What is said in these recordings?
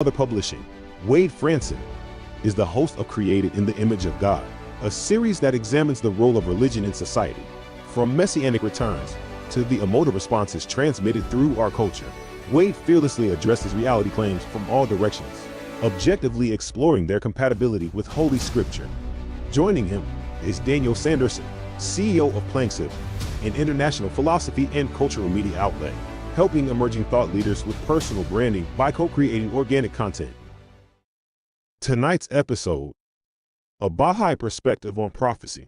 Other Publishing, Wade Franson is the host of Created in the Image of God, a series that examines the role of religion in society, from messianic returns to the emotive responses transmitted through our culture. Wade fearlessly addresses reality claims from all directions, objectively exploring their compatibility with Holy Scripture. Joining him is Daniel Sanderson, CEO of Planksiv, an international philosophy and cultural media outlet, helping emerging thought leaders with personal branding by co-creating organic content. Tonight's episode, a Baha'i Perspective on Prophecy.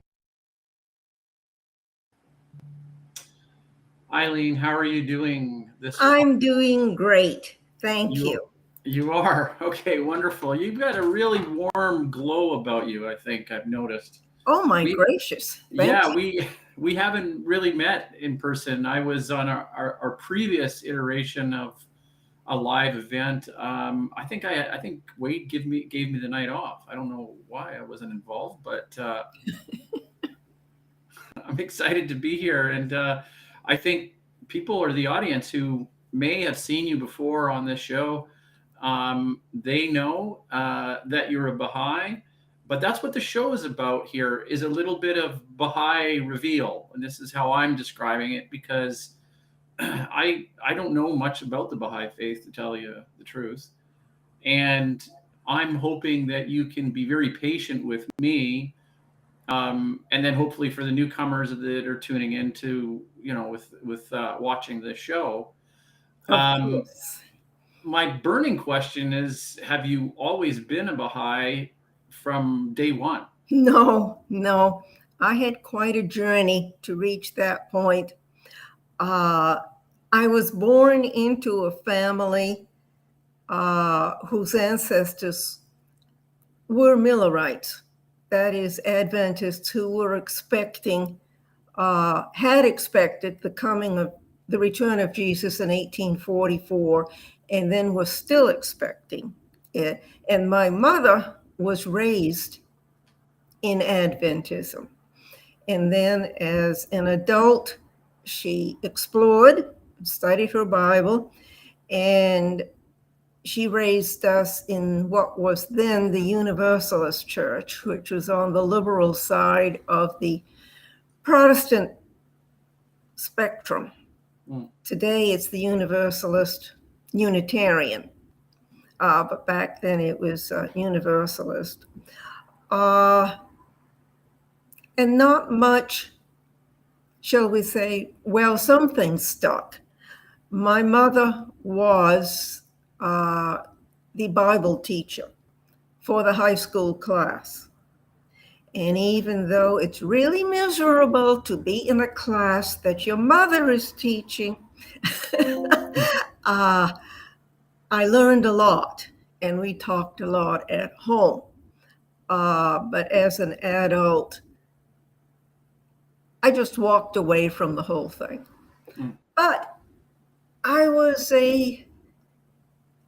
Eileen, how are you doing this? I'm doing great. Thank you. You are? Okay, wonderful. You've got a really warm glow about you, I think I've noticed. Oh my gracious. Thank you. We haven't really met in person. I was on our previous iteration of a live event. I think Wade gave me the night off. I don't know why I wasn't involved, but I'm excited to be here. And I think people or the audience who may have seen you before on this show, they know that you're a Baha'i. But that's what the show is about here, is a little bit of Baha'i reveal. And this is how I'm describing it, because I don't know much about the Baha'i faith, to tell you the truth. And I'm hoping that you can be very patient with me. And then hopefully for the newcomers that are tuning into, with watching the show. My burning question is, have you always been a Baha'i from day one? No. I had quite a journey to reach that point. I was born into a family whose ancestors were Millerites. That is, Adventists who were had expected the return of Jesus in 1844, and then was still expecting it. And my mother was raised in Adventism. And then as an adult, she explored, studied her Bible, and she raised us in what was then the Universalist Church, which was on the liberal side of the Protestant spectrum. Today it's the Universalist Unitarian. But back then it was Universalist. And not much, shall we say, some things stuck. My mother was the Bible teacher for the high school class. And even though it's really miserable to be in a class that your mother is teaching, I learned a lot, and we talked a lot at home. But as an adult, I just walked away from the whole thing. But I was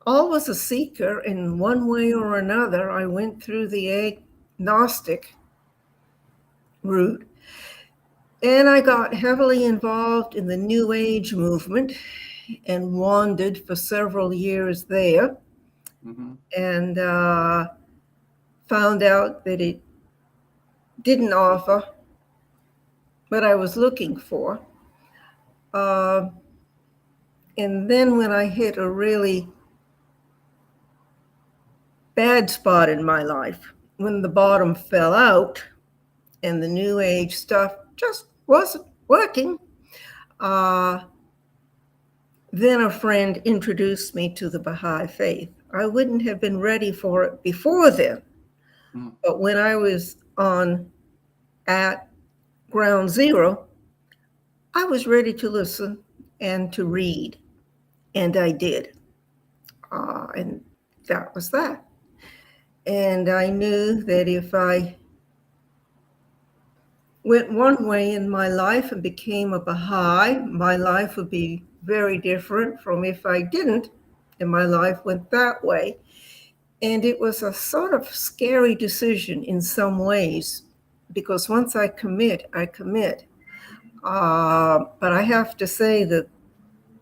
always a seeker in one way or another. I went through the agnostic route, and I got heavily involved in the New Age movement and wandered for several years there, and found out that it didn't offer what I was looking for. And then when I hit a really bad spot in my life, when the bottom fell out and the New Age stuff just wasn't working, then a friend introduced me to the Baha'i faith. I wouldn't have been ready for it before then. But when I was at ground zero, I was ready to listen and to read. And I did. And that was that. And I knew that if I went one way in my life and became a Baha'i, my life would be very different from if I didn't, and my life went that way. And it was a sort of scary decision in some ways, because once I commit, I commit. But I have to say that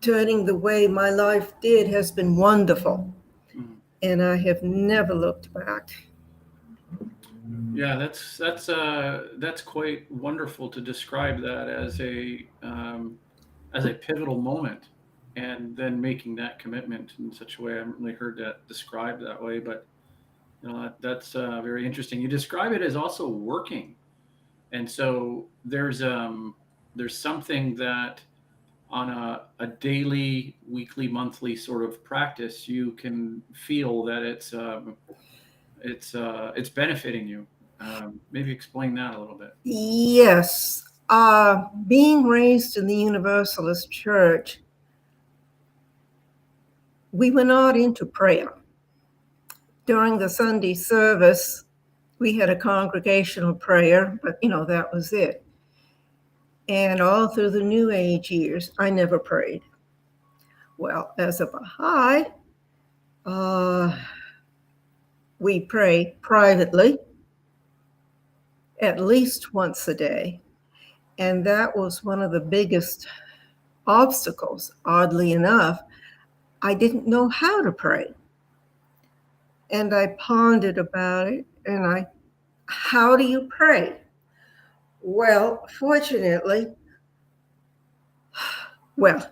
turning the way my life did has been wonderful. and I have never looked back. Yeah, that's quite wonderful to describe that as a pivotal moment, and then making that commitment in such a way. I haven't really heard that described that way, but that's very interesting. You describe it as also working, and so there's something that on a daily, weekly, monthly sort of practice, you can feel that it's benefiting you. Maybe explain that a little bit. Yes. Being raised in the Universalist Church, we were not into prayer. During the Sunday service, we had a congregational prayer, but that was it. And all through the New Age years, I never prayed. Well, as a Baha'i, we pray privately at least once a day. And that was one of the biggest obstacles, oddly enough. I didn't know how to pray. And I pondered about it, and how do you pray? Well, fortunately,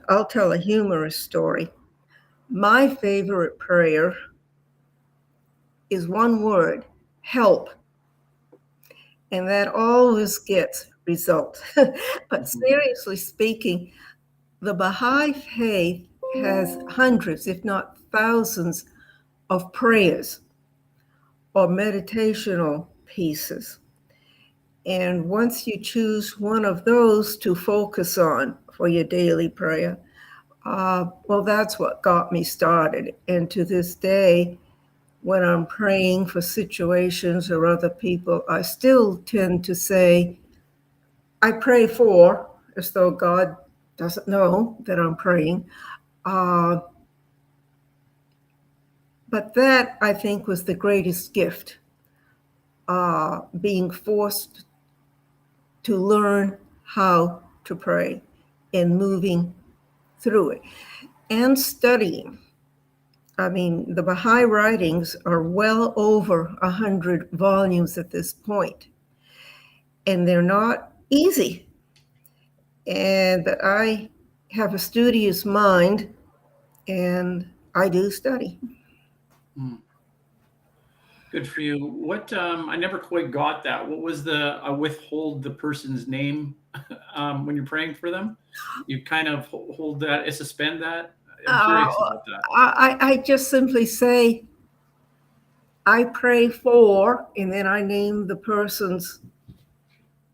I'll tell a humorous story. My favorite prayer is one word: help. And that always gets results. But seriously speaking, the Baha'i faith has hundreds, if not thousands, of prayers or meditational pieces. And once you choose one of those to focus on for your daily prayer, that's what got me started. And to this day, when I'm praying for situations or other people, I still tend to say, I pray for, as though God doesn't know that I'm praying. But that, I think, was the greatest gift, being forced to learn how to pray and moving through it and studying. I mean, the Baha'i writings are well over 100 volumes at this point, and they're not easy. But I have a studious mind, and I do study. Good for you. What I never quite got that. What was the withhold the person's name when you're praying for them? You kind of hold that, suspend that. I'm curious about that. I just simply say, I pray for, and then I name the person's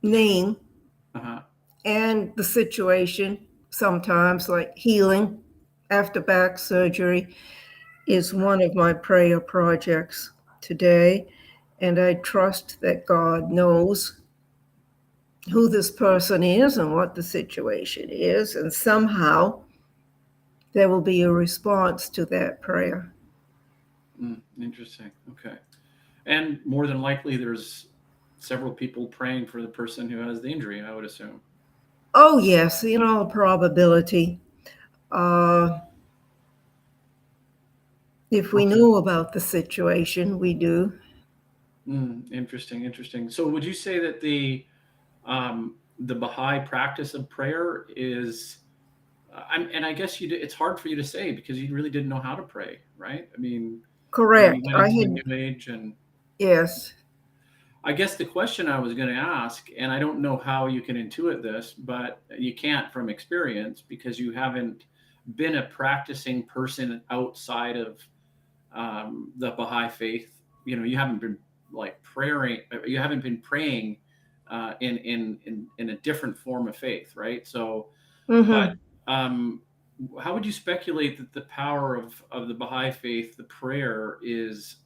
name and the situation. Sometimes, like healing after back surgery is one of my prayer projects today. And I trust that God knows who this person is and what the situation is. And somehow there will be a response to that prayer. Interesting. Okay. And more than likely, there's several people praying for the person who has the injury, I would assume. Oh, yes, in all probability. If we know about the situation, we do. Interesting. So would you say that the Baha'i practice of prayer is, and I guess it's hard for you to say because you really didn't know how to pray, right? I mean, correct. You went into the New Age, and yes. I guess the question I was going to ask, and I don't know how you can intuit this, but you can't from experience because you haven't been a practicing person outside of the Baha'i faith. You haven't been praying. You haven't been praying in a different form of faith, right? So, but how would you speculate that the power of the Baha'i faith, the prayer, is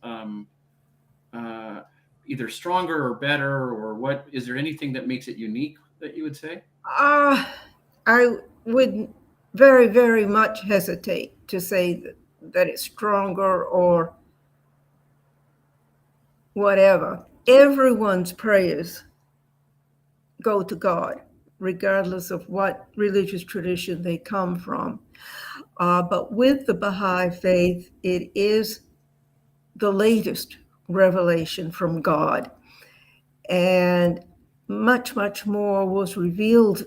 either stronger or better, or what? Is there anything that makes it unique that you would say? I would very, very much hesitate to say that it's stronger or whatever. Everyone's prayers go to God, regardless of what religious tradition they come from. But with the Baha'i faith, it is the latest revelation from God. And much, much more was revealed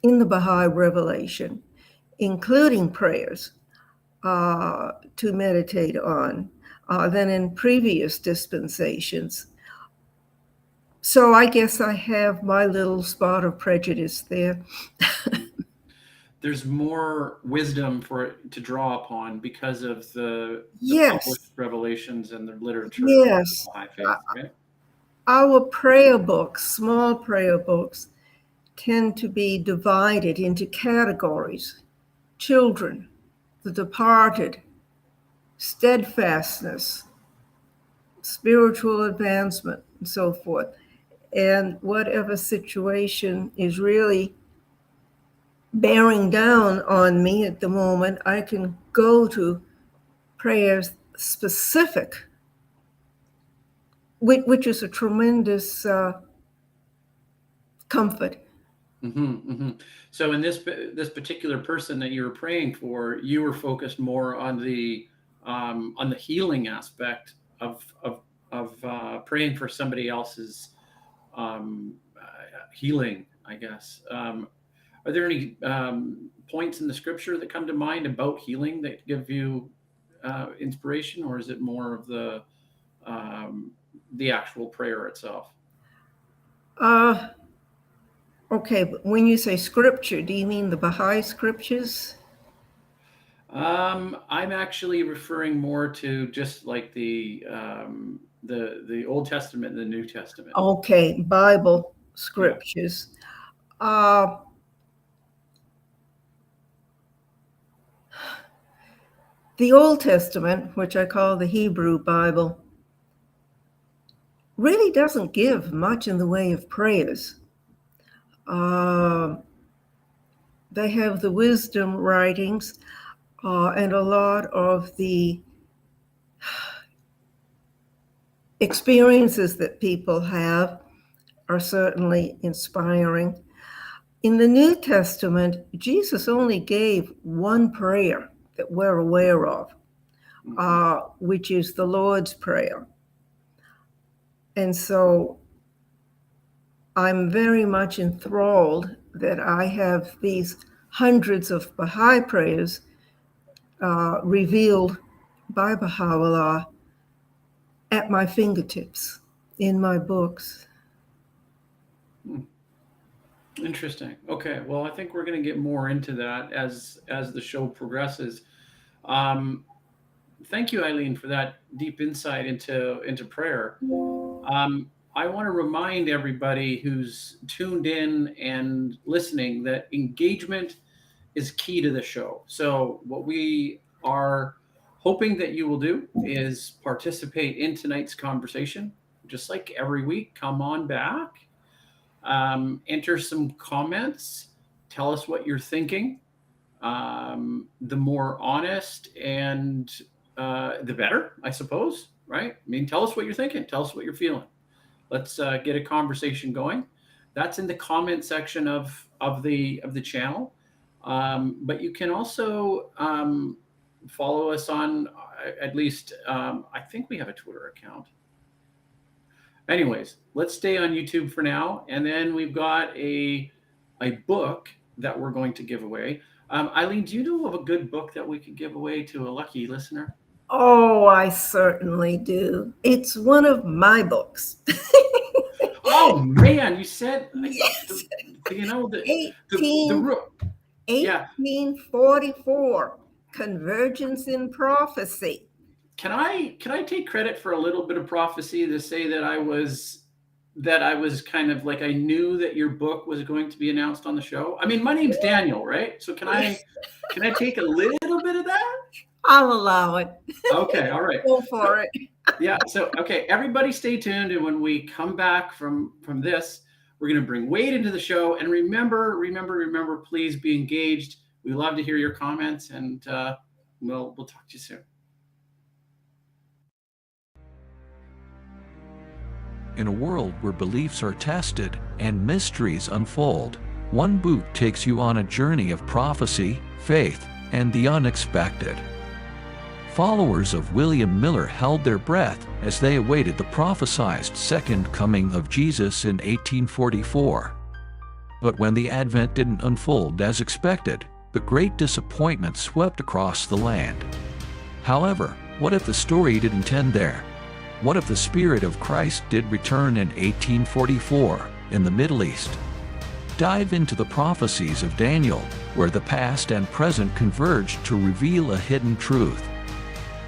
in the Baha'i revelation, including prayers to meditate on than in previous dispensations. So I guess I have my little spot of prejudice there. There's more wisdom for it to draw upon because of the Yes. published revelations and the literature Yes. of the Baha'i faith, right? Our prayer books, small prayer books, tend to be divided into categories: children, the departed, steadfastness, spiritual advancement, and so forth. And whatever situation is really bearing down on me at the moment, I can go to prayers specific, which is a tremendous comfort. So in this particular person that you were praying for, you were focused more on the healing aspect of praying for somebody else's healing, I guess. Are there any points in the scripture that come to mind about healing that give you inspiration, or is it more of the actual prayer itself? Okay, but when you say scripture, do you mean the Baha'i scriptures? I'm actually referring more to just like the Old Testament and the New Testament. Okay, Bible scriptures. Yeah. The Old Testament, which I call the Hebrew Bible, really doesn't give much in the way of prayers. They have the wisdom writings, and a lot of the experiences that people have are certainly inspiring. In the New Testament, Jesus only gave one prayer that we're aware of, which is the Lord's Prayer. And so I'm very much enthralled that I have these hundreds of Baha'i prayers revealed by Baha'u'llah at my fingertips in my books. Interesting. Okay. Well, I think we're going to get more into that as the show progresses. Thank you, Eileen, for that deep insight into prayer. I want to remind everybody who's tuned in and listening that engagement is key to the show. So what we are hoping that you will do is participate in tonight's conversation. Just like every week, come on back, enter some comments, tell us what you're thinking. The more honest and the better, I suppose, right? I mean, tell us what you're thinking. Tell us what you're feeling. Let's get a conversation going. That's in the comment section of the channel. But you can also follow us on at least, I think we have a Twitter account. Anyways, let's stay on YouTube for now. And then we've got a book that we're going to give away. Eileen, do you know of a good book that we could give away to a lucky listener? Oh, I certainly do. It's one of my books. Oh, man, you said, yes. You know, the 1844, Convergence in Prophecy. Can I take credit for a little bit of prophecy to say that I was kind of like, I knew that your book was going to be announced on the show? I mean, my name's Daniel, right? So can I take a little bit of that? I'll allow it. Okay, all right. Go for it. Yeah, so, okay, everybody stay tuned. And when we come back from this, we're going to bring Wade into the show. And remember, please be engaged. We love to hear your comments, and we'll talk to you soon. In a world where beliefs are tested and mysteries unfold, one book takes you on a journey of prophecy, faith, and the unexpected. Followers of William Miller held their breath as they awaited the prophesied second coming of Jesus in 1844. But when the advent didn't unfold as expected, the great disappointment swept across the land. However, what if the story didn't end there? What if the Spirit of Christ did return in 1844 in the Middle East? Dive into the prophecies of Daniel, where the past and present converge to reveal a hidden truth.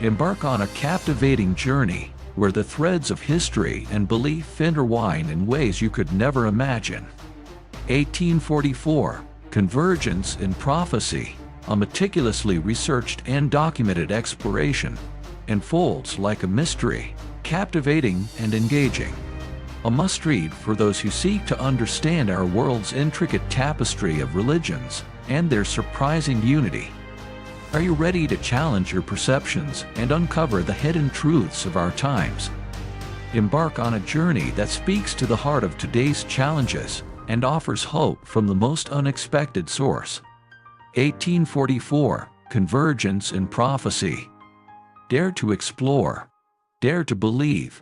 Embark on a captivating journey where the threads of history and belief intertwine in ways you could never imagine. 1844, Convergence in Prophecy, a meticulously researched and documented exploration, unfolds like a mystery, captivating and engaging. A must-read for those who seek to understand our world's intricate tapestry of religions and their surprising unity. Are you ready to challenge your perceptions and uncover the hidden truths of our times? Embark on a journey that speaks to the heart of today's challenges and offers hope from the most unexpected source. 1844, Convergence in Prophecy. Dare to explore. Dare to believe.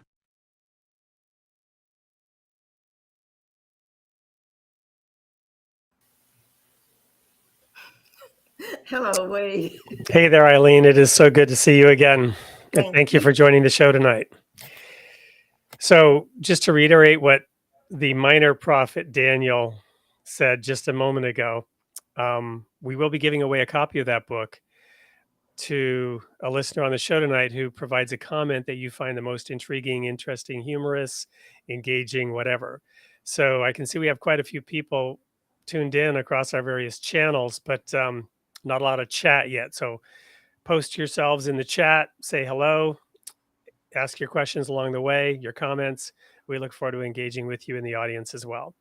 Hello, Wade. Hey there, Eileen. It is so good to see you again. And Thank thank you you. for joining the show tonight. So, just to reiterate what the minor prophet Daniel said just a moment ago, we will be giving away a copy of that book to a listener on the show tonight who provides a comment that you find the most intriguing, interesting, humorous, engaging, whatever. So, I can see we have quite a few people tuned in across our various channels, but not a lot of chat yet. So, post yourselves in the chat, say hello, ask your questions along the way, your comments. We look forward to engaging with you in the audience as well.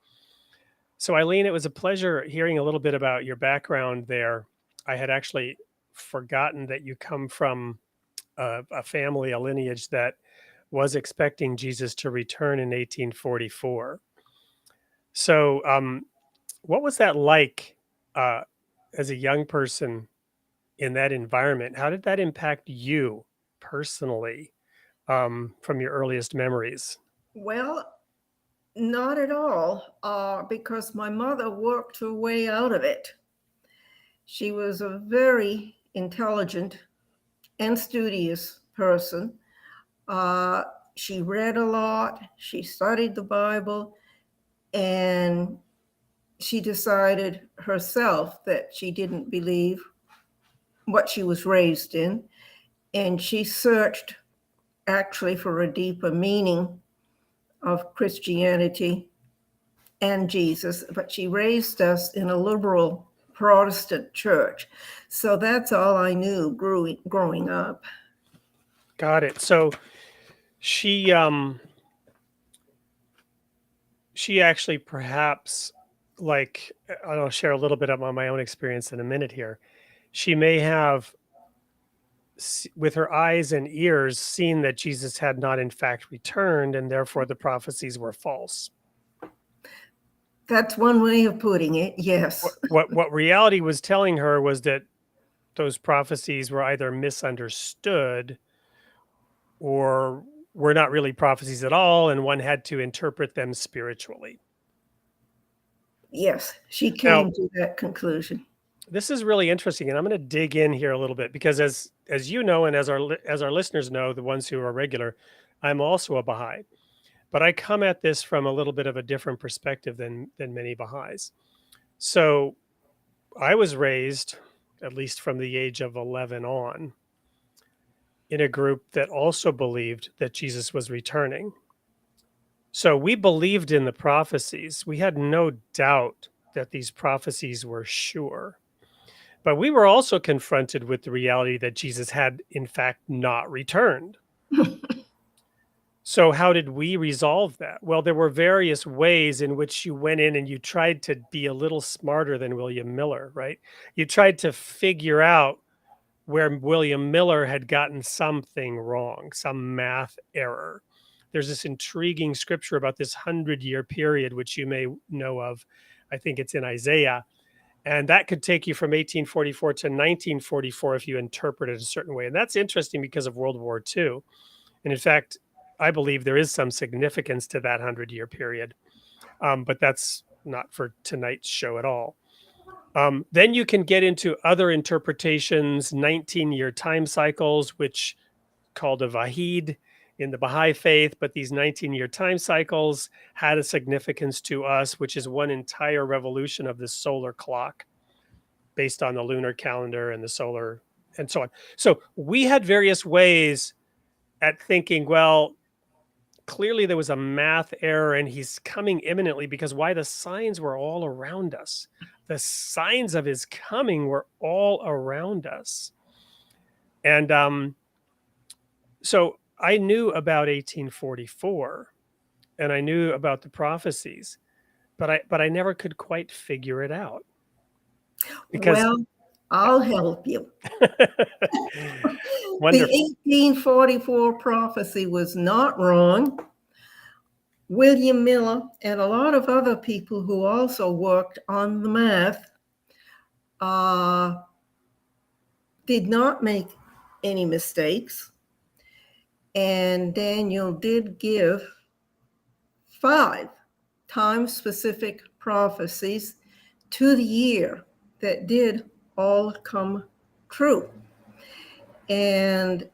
So, Eileen, it was a pleasure hearing a little bit about your background there. I had actually forgotten that you come from a family, a lineage that was expecting Jesus to return in 1844. So, what was that like as a young person in that environment? How did that impact you personally from your earliest memories? Well, not at all, because my mother worked her way out of it. She was a very intelligent and studious person. She read a lot, she studied the Bible, and she decided herself that she didn't believe what she was raised in. And she searched actually for a deeper meaning of Christianity and Jesus, but she raised us in a liberal Protestant church. So that's all I knew growing up. Got it. So she actually perhaps, like, I'll share a little bit about my own experience in a minute here. She may have, with her eyes and ears, seen that Jesus had not in fact returned, and therefore the prophecies were false. That's one way of putting it, yes. What reality was telling her was that those prophecies were either misunderstood or were not really prophecies at all, and one had to interpret them spiritually. Yes, she Now, came to that conclusion. this is really interesting, and I'm going to dig in here a little bit because, as you know, and as our listeners know, the ones who are regular, I'm also a Baha'i, but I come at this from a little bit of a different perspective than many Baha'is. So, I was raised, at least from the age of 11 on, in a group that also believed that Jesus was returning. So we believed in the prophecies. We had no doubt that these prophecies were sure. But we were also confronted with the reality that Jesus had, in fact, not returned. So how did we resolve that? Well, there were various ways in which you went in and you tried to be a little smarter than William Miller, right? You tried to figure out where William Miller had gotten something wrong, some math error. There's this intriguing scripture about this 100-year period, which you may know of. I think it's in Isaiah. And that could take you from 1844 to 1944 if you interpret it a certain way. And that's interesting because of World War II. And in fact, I believe there is some significance to that 100-year period. But that's not for tonight's show at all. Then you can get into other interpretations, 19-year time cycles, which called a Vahid in the Baha'i faith, but these 19-year time cycles had a significance to us, which is one entire revolution of the solar clock based on the lunar calendar and the solar and so on. So we had various ways at thinking, well, clearly there was a math error and he's coming imminently, because why? The signs were all around us. The signs of his coming were all around us. And so I knew about 1844 and I knew about the prophecies, but I never could quite figure it out. Because Well, I'll help you. Wonderful. The 1844 prophecy was not wrong. William Miller and a lot of other people who also worked on the math did not make any mistakes. And Daniel did give 5 time-specific prophecies to the year that did all come true. And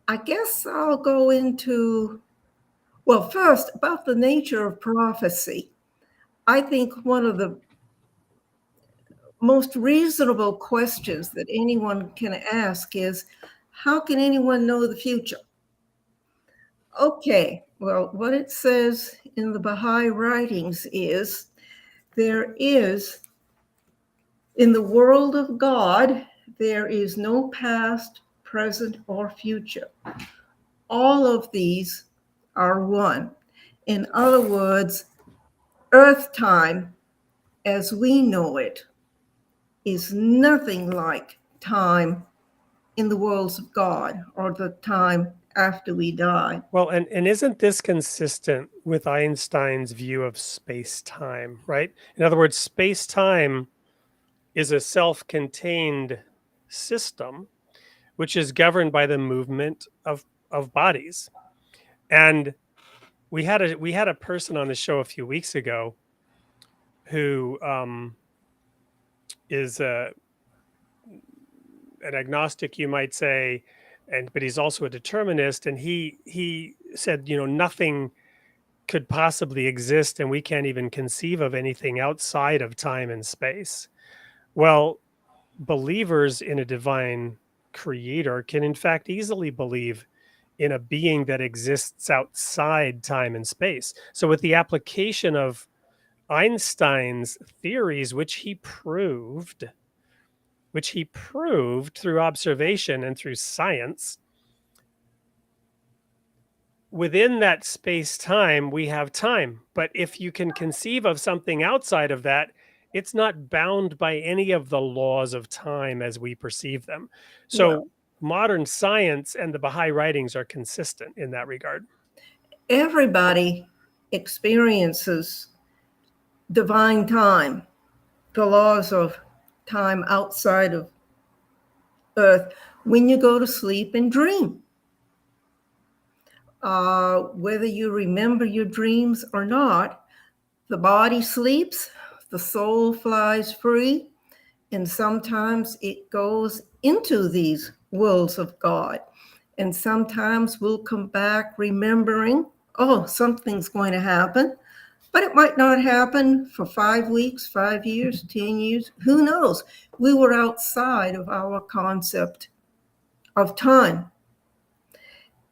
I guess I'll go into, well, first, about the nature of prophecy. I think one of the most reasonable questions that anyone can ask is, how can anyone know the future? Okay, well, what it says in the Baha'i writings is, there is, in the world of God, there is no past, present, or future. All of these are one. In other words, earth time, as we know it, is nothing like time in the worlds of God, or the time after we die. Well, and isn't this consistent with Einstein's view of space-time, right? In other words, space-time is a self-contained system which is governed by the movement of bodies. And we had a person on the show a few weeks ago who is an agnostic, you might say, but he's also a determinist. And he said, nothing could possibly exist, and we can't even conceive of anything outside of time and space. Well, believers in a divine creator can in fact easily believe in a being that exists outside time and space. So with the application of Einstein's theories, which he proved through observation and through science, within that space-time, we have time. But if you can conceive of something outside of that, it's not bound by any of the laws of time as we perceive them. So Well, modern science and the Baha'i writings are consistent in that regard. everybody experiences divine time, the laws of time outside of earth, when you go to sleep and dream. Whether you remember your dreams or not, the body sleeps, the soul flies free, and sometimes it goes into these worlds of God. And sometimes we'll come back remembering, oh, something's going to happen, but it might not happen for 5 weeks, 5 years, 10 years, who knows? We were outside of our concept of time.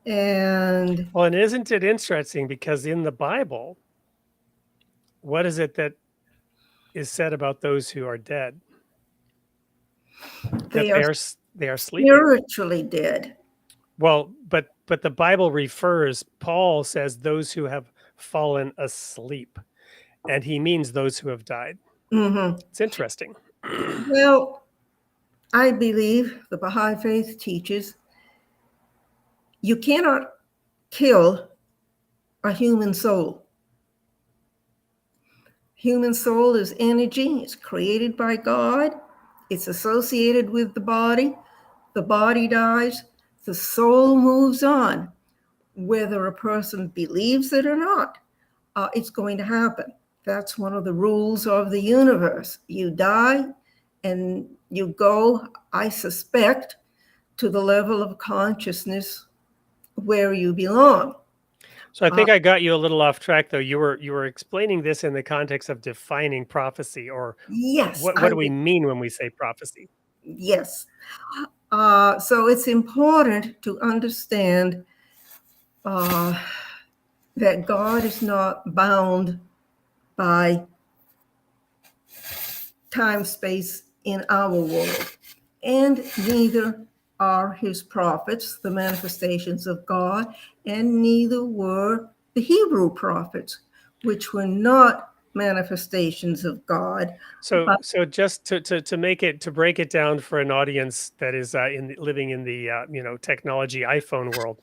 And Well, and isn't it interesting, because in the Bible, what is it that is said about those who are dead? That they are are sleeping. spiritually dead. Well, but the Bible refers, Paul says, those who have fallen asleep, and he means those who have died. Mm-hmm. It's interesting. Well, I believe the Baha'i faith teaches you cannot kill a human soul. Human soul is energy. It's created by God. It's associated with the body. The body dies. The soul moves on. Whether a person believes it or not, it's going to happen. That's one of the rules of the universe. You die and you go, I suspect, to the level of consciousness where you belong. So I think I got you a little off track, though. You were explaining this in the context of defining prophecy, or Yes. what do we mean when we say prophecy? Yes. So it's important to understand that God is not bound by time, space in our world, and neither are his prophets, the manifestations of God, and neither were the Hebrew prophets, which were not manifestations of God. So just to make it, to break it down for an audience that is living in the technology iPhone world,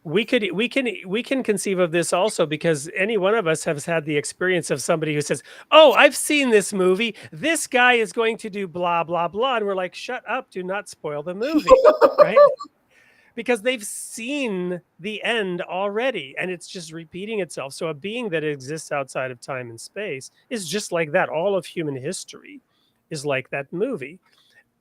we can conceive of this also, because any one of us has had the experience of somebody who says, "Oh, I've seen this movie. This guy is going to do blah blah blah," and we're like, "Shut up! Do not spoil the movie," right? Because they've seen the end already, and it's just repeating itself. So a being that exists outside of time and space is just like that. All of human history is like that movie.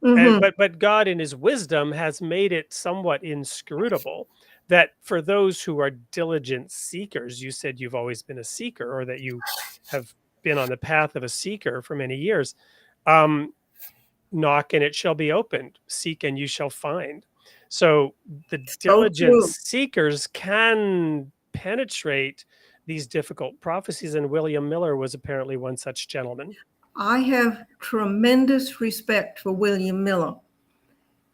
And but God in his wisdom has made it somewhat inscrutable, that for those who are diligent seekers, you said you've always been a seeker, or that you have been on the path of a seeker for many years. Knock and it shall be opened, seek and you shall find. So the So diligent true. seekers can penetrate these difficult prophecies, and William Miller was apparently one such gentleman. I have tremendous respect for William Miller.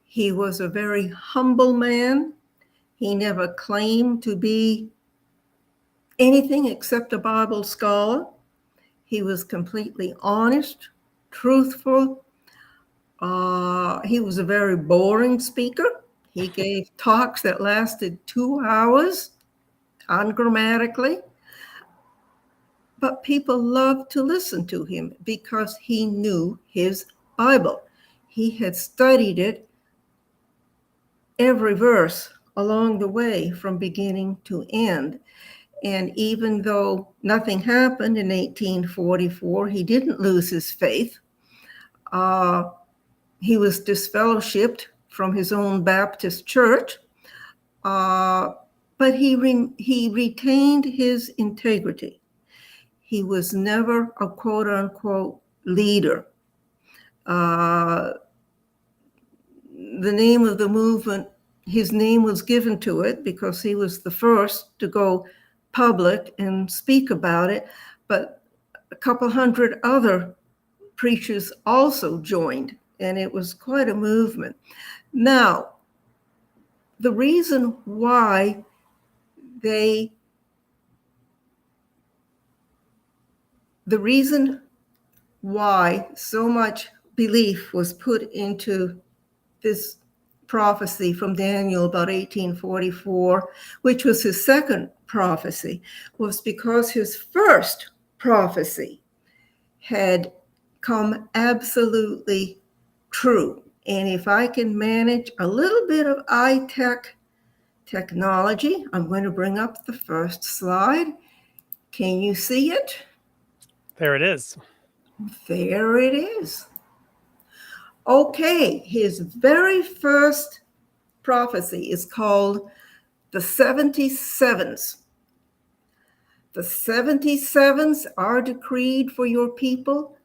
He was a very humble man. He never claimed to be anything except a Bible scholar. He was completely honest, truthful. He was a very boring speaker. He gave talks that lasted 2 hours, ungrammatically. But people loved to listen to him because he knew his Bible. He had studied it, every verse along the way from beginning to end. And even though nothing happened in 1844, he didn't lose his faith. He was disfellowshipped from his own Baptist church, but he retained his integrity. He was never a quote unquote leader. The name of the movement, his name was given to it because he was the first to go public and speak about it, but a couple hundred other preachers also joined, and it was quite a movement. Now, the reason why so much belief was put into this prophecy from Daniel about 1844, which was his second prophecy, was because his first prophecy had come absolutely true. And if I can manage a little bit of technology, I'm going to bring up the first slide. Can you see it? There it is. There it is. Okay, his very first prophecy is called the 77s. The 77s are decreed for your people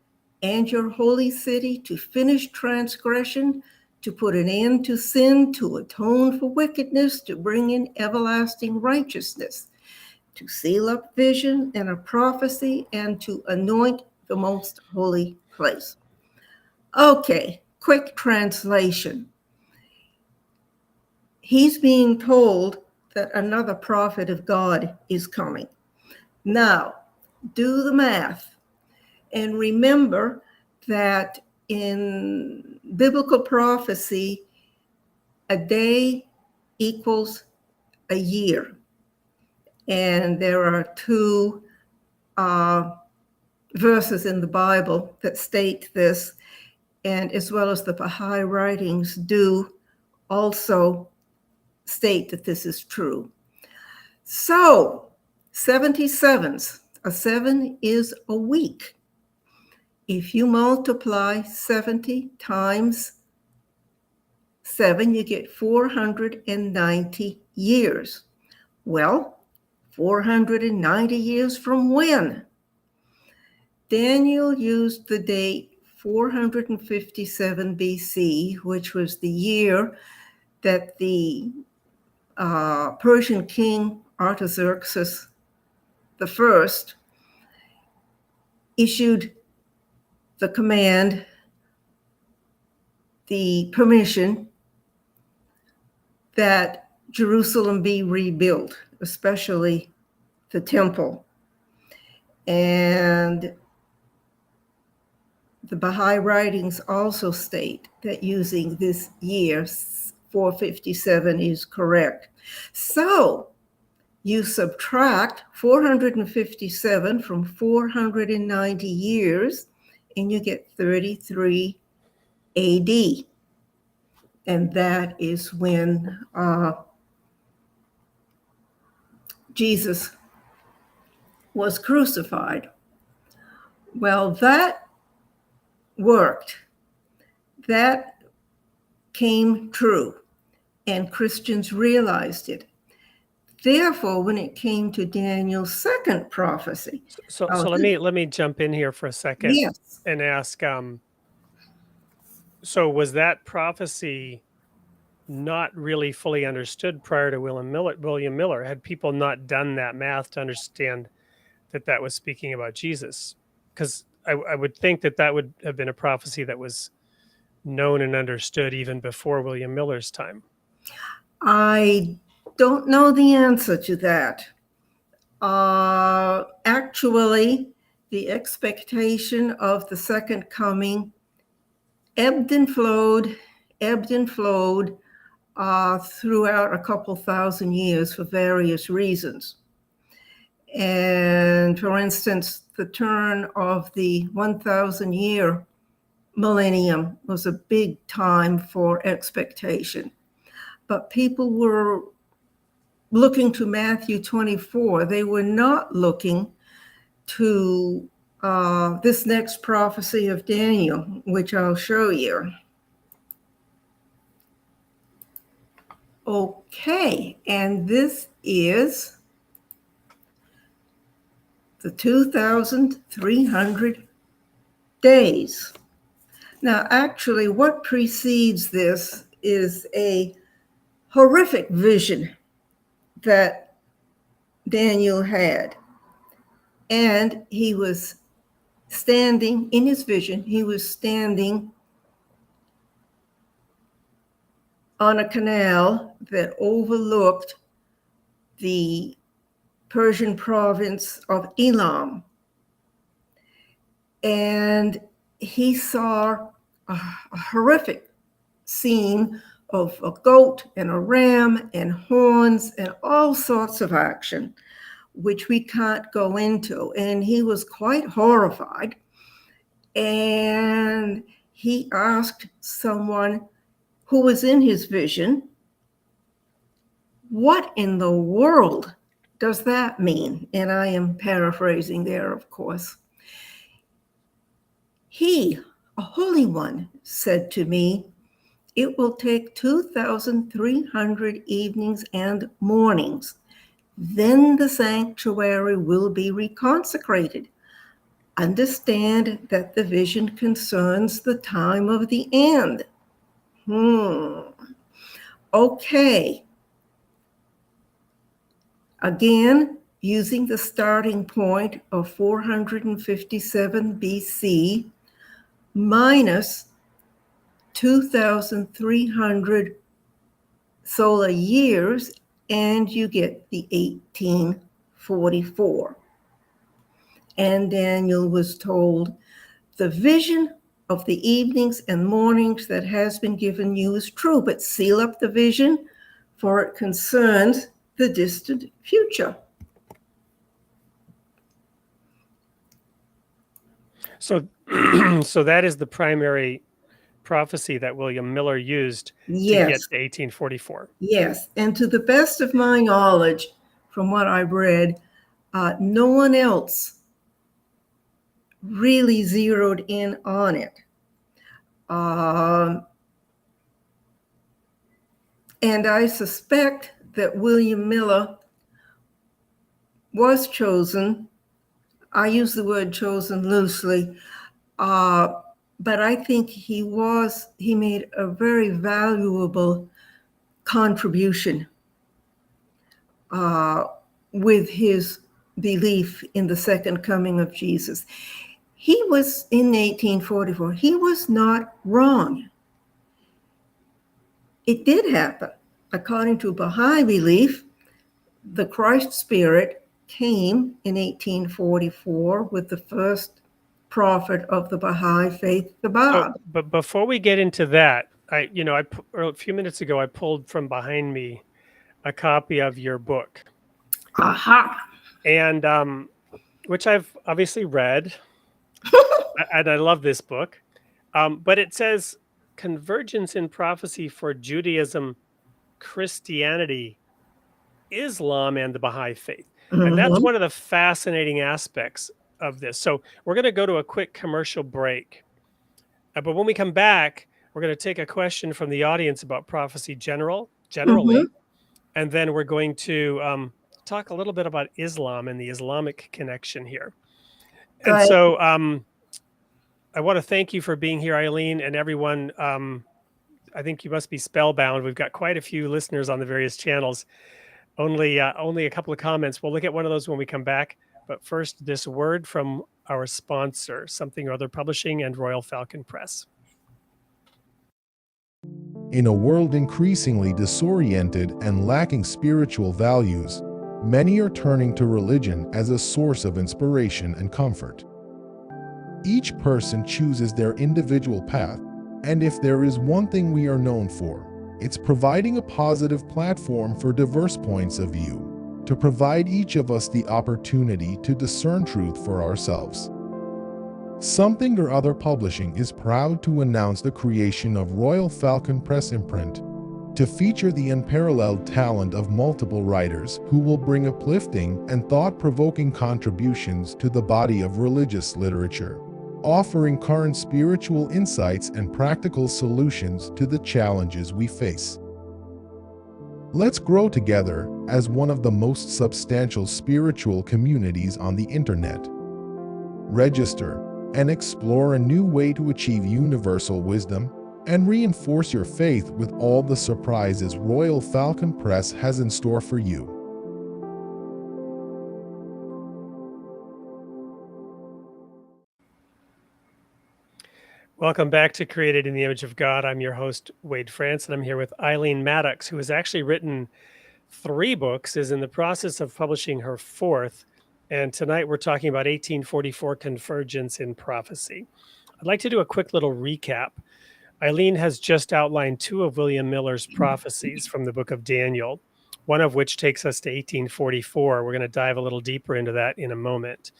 and your holy city to finish transgression, to put an end to sin, to atone for wickedness, to bring in everlasting righteousness, to seal up vision and a prophecy, and to anoint the most holy place. Okay, quick translation. He's being told that another prophet of God is coming. Now, do the math and remember that in biblical prophecy, a day equals a year. And there are two verses in the Bible that state this, and as well as the Baha'i writings do also state that this is true. So 77s, a 7 is a week. If you multiply 70 times 7, you get 490 years. Well, 490 years from when? Daniel used the date 457 BC, which was the year that the Persian king Artaxerxes I issued the command, the permission that Jerusalem be rebuilt, especially the temple. And the Baha'i writings also state that using this year, 457, is correct. So you subtract 457 from 490 years, and you get 33 AD. And that is when Jesus was crucified. Well, that worked. That came true, and Christians realized it. Therefore, when it came to Daniel's second prophecy. So let me jump in here for a second. Yes. And ask, so was that prophecy not really fully understood prior to William Miller? Had people not done that math to understand that that was speaking about Jesus? Because I would think that that would have been a prophecy that was known and understood even before William Miller's time. I don't know the answer to that. Actually, the expectation of the second coming ebbed and flowed throughout a couple thousand years for various reasons. And for instance, the turn of the 1,000-year millennium was a big time for expectation. But people were looking to Matthew 24. They were not looking to this next prophecy of Daniel, which I'll show you. Okay, and this is the 2,300 days. Now, actually, what precedes this is a horrific vision that Daniel had. And he was standing, in his vision, he was standing on a canal that overlooked the Persian province of Elam. And he saw a horrific scene of a goat and a ram and horns and all sorts of action, which we can't go into. And he was quite horrified. And he asked someone who was in his vision, "What in the world does that mean?" And I am paraphrasing there, of course. He, a holy one, said to me, "It will take 2,300 evenings and mornings. Then the sanctuary will be reconsecrated. Understand that the vision concerns the time of the end." Okay. Again, using the starting point of 457 BC minus 2,300 solar years, and you get the 1844. And Daniel was told, "The vision of the evenings and mornings that has been given you is true, but seal up the vision, for it concerns the distant future." So, so that is the primary prophecy that William Miller used to get Yes, to 1844. yes. And to the best of my knowledge, from what I've read, no one else really zeroed in on it. And I suspect that William Miller was chosen. I use the word chosen loosely, but I think he made a very valuable contribution with his belief in the second coming of Jesus. He was in 1844. He was not wrong. It did happen. According to Baha'i belief, the Christ spirit came in 1844 with the first prophet of the Baha'i faith, the Bab. But before we get into that, a few minutes ago, I pulled from behind me a copy of your book. Aha. And which I've obviously read, and I love this book. But it says convergence in prophecy for Judaism, Christianity, Islam, and the Baha'i faith. And that's one of the fascinating aspects of this. So we're going to go to a quick commercial break. But when we come back, we're going to take a question from the audience about prophecy generally, and then we're going to talk a little bit about Islam and the Islamic connection here. And so I want to thank you for being here, Eileen, and everyone. I think you must be spellbound. We've got quite a few listeners on the various channels. Only a couple of comments. We'll look at one of those when we come back. But first, this word from our sponsor, Something or Other Publishing and Royal Falcon Press. In a world increasingly disoriented and lacking spiritual values, many are turning to religion as a source of inspiration and comfort. Each person chooses their individual path, and if there is one thing we are known for, it's providing a positive platform for diverse points of view, to provide each of us the opportunity to discern truth for ourselves. Something or Other Publishing is proud to announce the creation of Royal Falcon Press imprint, to feature the unparalleled talent of multiple writers who will bring uplifting and thought-provoking contributions to the body of religious literature, offering current spiritual insights and practical solutions to the challenges we face. Let's grow together as one of the most substantial spiritual communities on the internet. Register and explore a new way to achieve universal wisdom and reinforce your faith with all the surprises Royal Falcon Press has in store for you. Welcome back to Created in the Image of God. I'm your host, Wade France, and I'm here with Eileen Maddocks, who has actually written 3 books, is in the process of publishing her 4th. And tonight we're talking about 1844 Convergence in Prophecy. I'd like to do a quick little recap. Eileen has just outlined 2 of William Miller's prophecies from the book of Daniel, one of which takes us to 1844. We're going to dive a little deeper into that in a moment.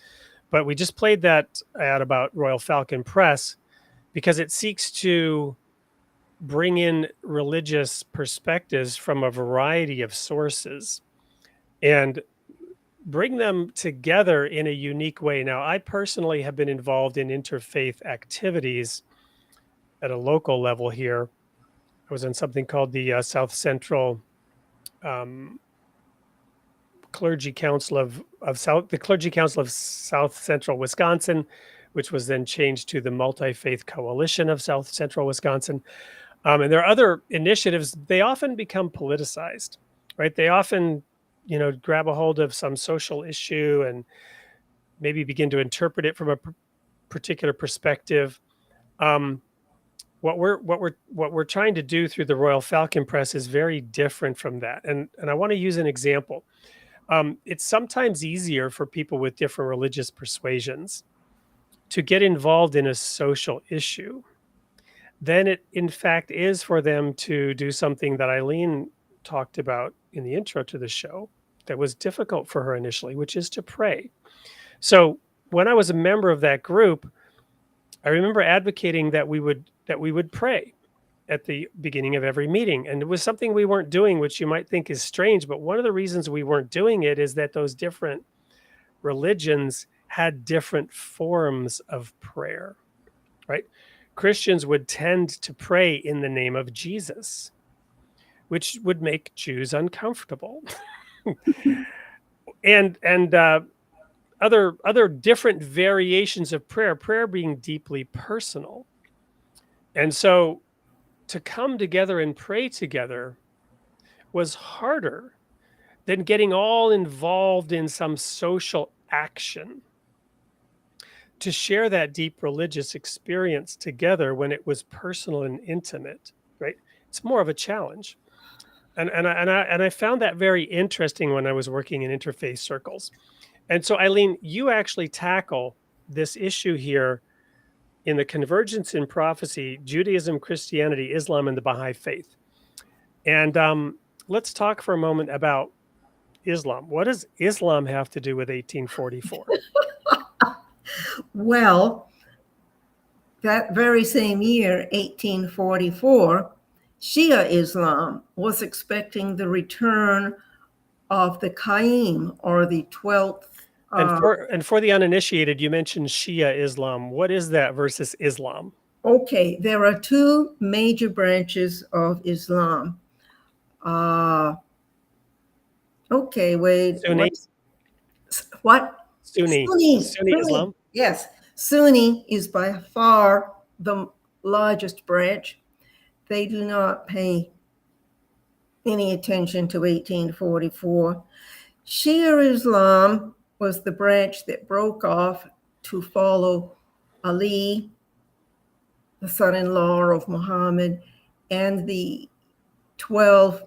But we just played that ad about Royal Falcon Press because it seeks to bring in religious perspectives from a variety of sources and bring them together in a unique way. Now, I personally have been involved in interfaith activities at a local level here. I was in something called the South Central Clergy Council of South Central Wisconsin, which was then changed to the Multi-Faith Coalition of South Central Wisconsin. And there are other initiatives. They often become politicized, right? They often, grab a hold of some social issue and maybe begin to interpret it from a particular perspective. What we're trying to do through the Royal Falcon Press is very different from that. And I want to use an example. It's sometimes easier for people with different religious persuasions to get involved in a social issue than it in fact is for them to do something that Eileen talked about in the intro to the show that was difficult for her initially, which is to pray. So when I was a member of that group, I remember advocating that we would pray at the beginning of every meeting. And it was something we weren't doing, which you might think is strange. But one of the reasons we weren't doing it is that those different religions had different forms of prayer, right? Christians would tend to pray in the name of Jesus, which would make Jews uncomfortable. and other different variations of prayer being deeply personal. And so to come together and pray together was harder than getting all involved in some social action to share that deep religious experience together when it was personal and intimate, right? It's more of a challenge. And I found that very interesting when I was working in interfaith circles. And so, Eileen, you actually tackle this issue here in the Convergence in Prophecy, Judaism, Christianity, Islam, and the Baha'i Faith. And let's talk for a moment about Islam. What does Islam have to do with 1844? Well, that very same year, 1844, Shia Islam was expecting the return of the Qaim, or the 12th. And for the uninitiated, you mentioned Shia Islam. What is that versus Islam? Okay, there are two major branches of Islam. Okay, wait. Sunni? What? Sunni Islam? Yes. Sunni is by far the largest branch. They do not pay any attention to 1844. Shia Islam was the branch that broke off to follow Ali, the son-in-law of Muhammad, and the 12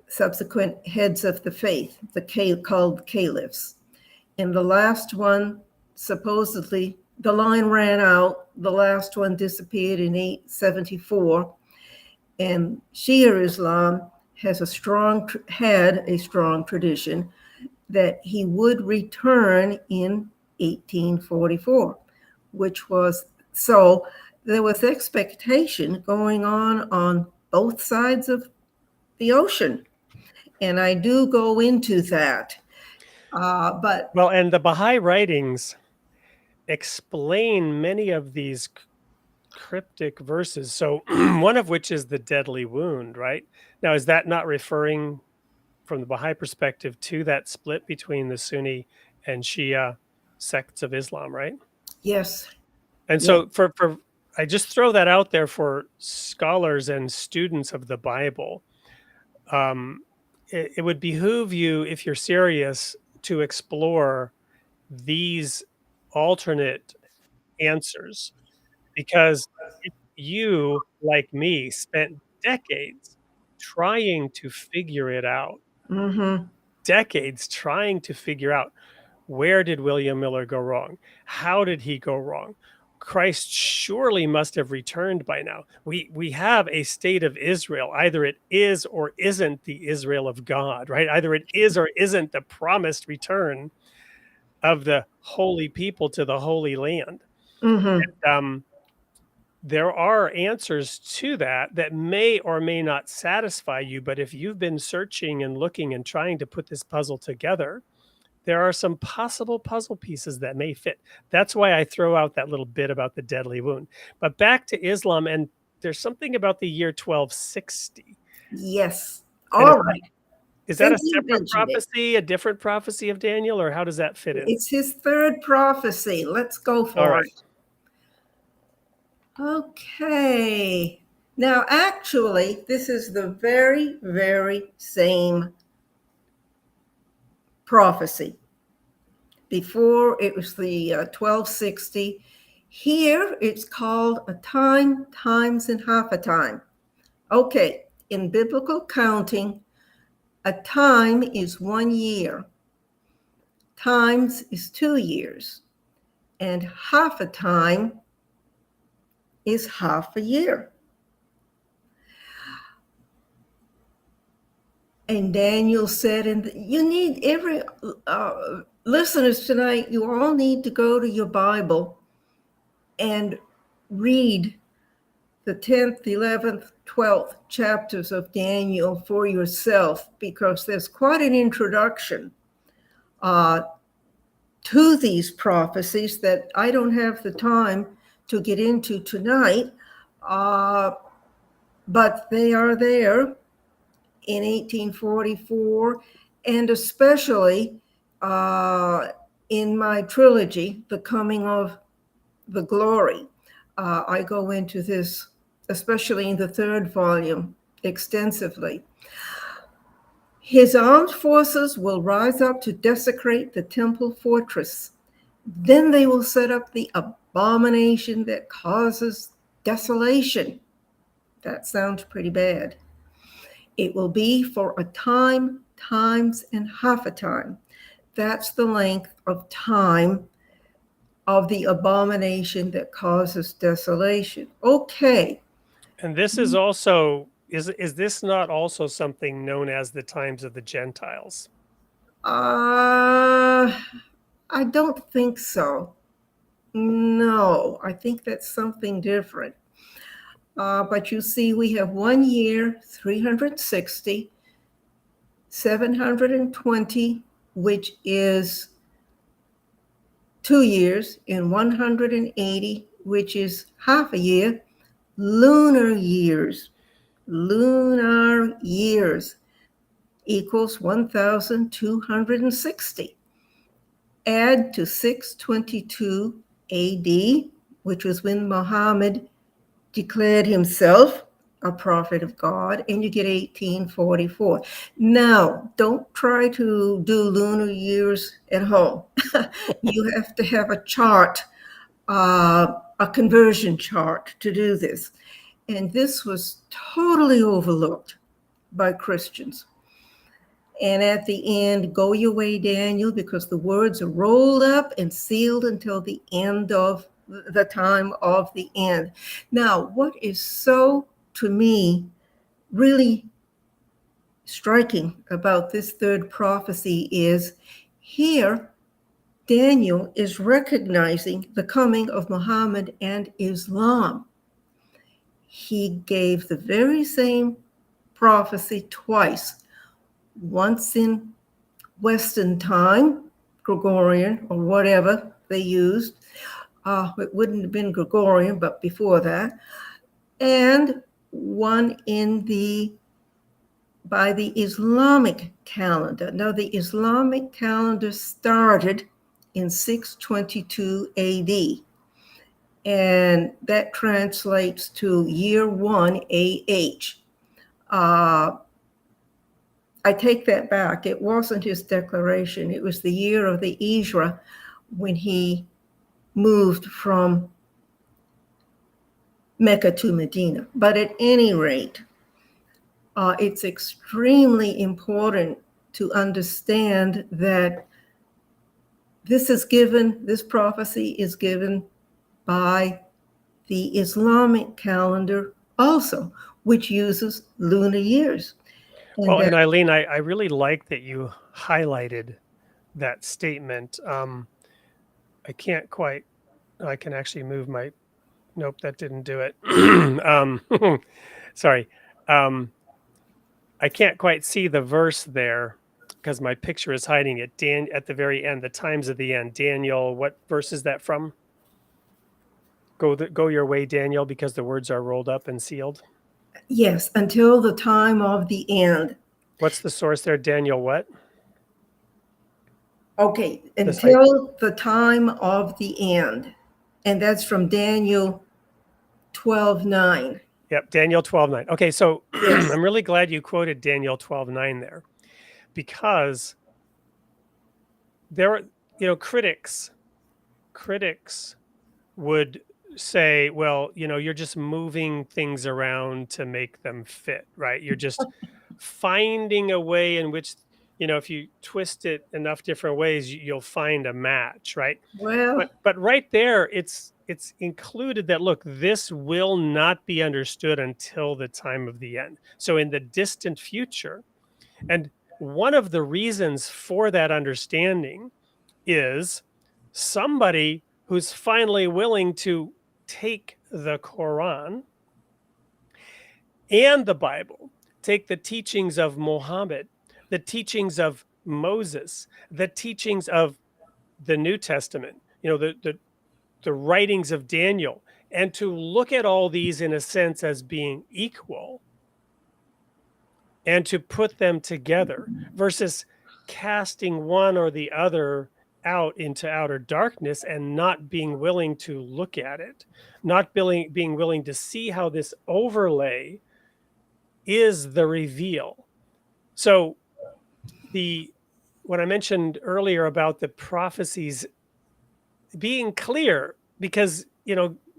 subsequent heads of the faith, called caliphs. And the last one, supposedly, the line ran out. The last one disappeared in 874. And Shia Islam had a strong tradition that he would return in 1844, which was, so there was expectation going on both sides of the ocean. And I do go into that. Well, and the Baha'i writings explain many of these cryptic verses. So one of which is the deadly wound, right? Now, is that not referring from the Baha'i perspective to that split between the Sunni and Shia sects of Islam, right? Yes. And so for I just throw that out there for scholars and students of the Bible. It would behoove you, if you're serious, to explore these alternate answers, because if you, like me, spent decades trying to figure it out, decades trying to figure out, where did William Miller go wrong? How did he go wrong? Christ surely must have returned by now. We have a state of Israel. Either it is or isn't the Israel of God, right? Either it is or isn't the promised return of the holy people to the Holy Land. And, there are answers to that may or may not satisfy you, but if you've been searching and looking and trying to put this puzzle together, there are some possible puzzle pieces that may fit. That's why I throw out that little bit about the deadly wound. But back to Islam, and there's something about the year 1260. Yes. All right. Is that a separate prophecy, a different prophecy of Daniel, or how does that fit in? It's his third prophecy. Let's go for it. Okay. Now, actually, this is the very, very same prophecy. Before, it was the 1260. Here, it's called a time, times, and half a time. Okay, in biblical counting, a time is 1 year. Times is 2 years. And half a time is half a year. And Daniel said, and you need every listeners tonight, you all need to go to your Bible and read the 10th, 11th, 12th chapters of Daniel for yourself, because there's quite an introduction to these prophecies that I don't have the time to get into tonight, but they are there in 1844, and especially in my trilogy, The Coming of the Glory. I go into this, especially in the third volume, extensively. His armed forces will rise up to desecrate the temple fortress. Then they will set up the abomination that causes desolation. That sounds pretty bad. It will be for a time, times, and half a time. That's the length of time of the abomination that causes desolation. Okay. And this is also, is this not also something known as the times of the Gentiles? I don't think so. No, I think that's something different. But you see, we have 1 year, 360, 720, which is 2 years, and 180, which is half a year, lunar years. Lunar years equals 1,260. Add to 622 AD, which was when Muhammad declared himself a prophet of God, and you get 1844. Now, don't try to do lunar years at home. You have to have a chart, a conversion chart to do this. And this was totally overlooked by Christians. And at the end, go your way, Daniel, because the words are rolled up and sealed until the end of the time of the end. Now, what is so, to me, really striking about this third prophecy is here, Daniel is recognizing the coming of Muhammad and Islam. He gave the very same prophecy twice, once in Western time, Gregorian or whatever they used. It wouldn't have been Gregorian, but before that. And one by the Islamic calendar. Now, the Islamic calendar started in 622 AD. And that translates to year 1 AH. I take that back. It wasn't his declaration. It was the year of the Hijra when he moved from Mecca to Medina. But at any rate, it's extremely important to understand that this prophecy is given by the Islamic calendar also, which uses lunar years. And Eileen, I really like that you highlighted that statement. I can actually move my, nope, that didn't do it. Sorry. I can't quite see the verse there because my picture is hiding it. At the very end, the times of the end. Daniel, what verse is that from? Go your way, Daniel, because the words are rolled up and sealed. Yes, until the time of the end. What's the source there, Daniel? What? Okay, until the time of the end. And that's from Daniel 12:9. Yep, Daniel 12:9. Okay, so yes. I'm really glad you quoted Daniel 12:9 there, because there are, critics would say, well, you're just moving things around to make them fit, right? You're just finding a way in which, if you twist it enough different ways, you'll find a match, right? Well, but right there, it's included that, look, this will not be understood until the time of the end. So in the distant future, and one of the reasons for that understanding is somebody who's finally willing to take the Quran and the Bible, take the teachings of Muhammad, the teachings of Moses, the teachings of the New Testament, the writings of Daniel, and to look at all these in a sense as being equal and to put them together versus casting one or the other out into outer darkness and not being willing to look at it, not being willing to see how this overlay is the reveal. So what I mentioned earlier about the prophecies being clear, because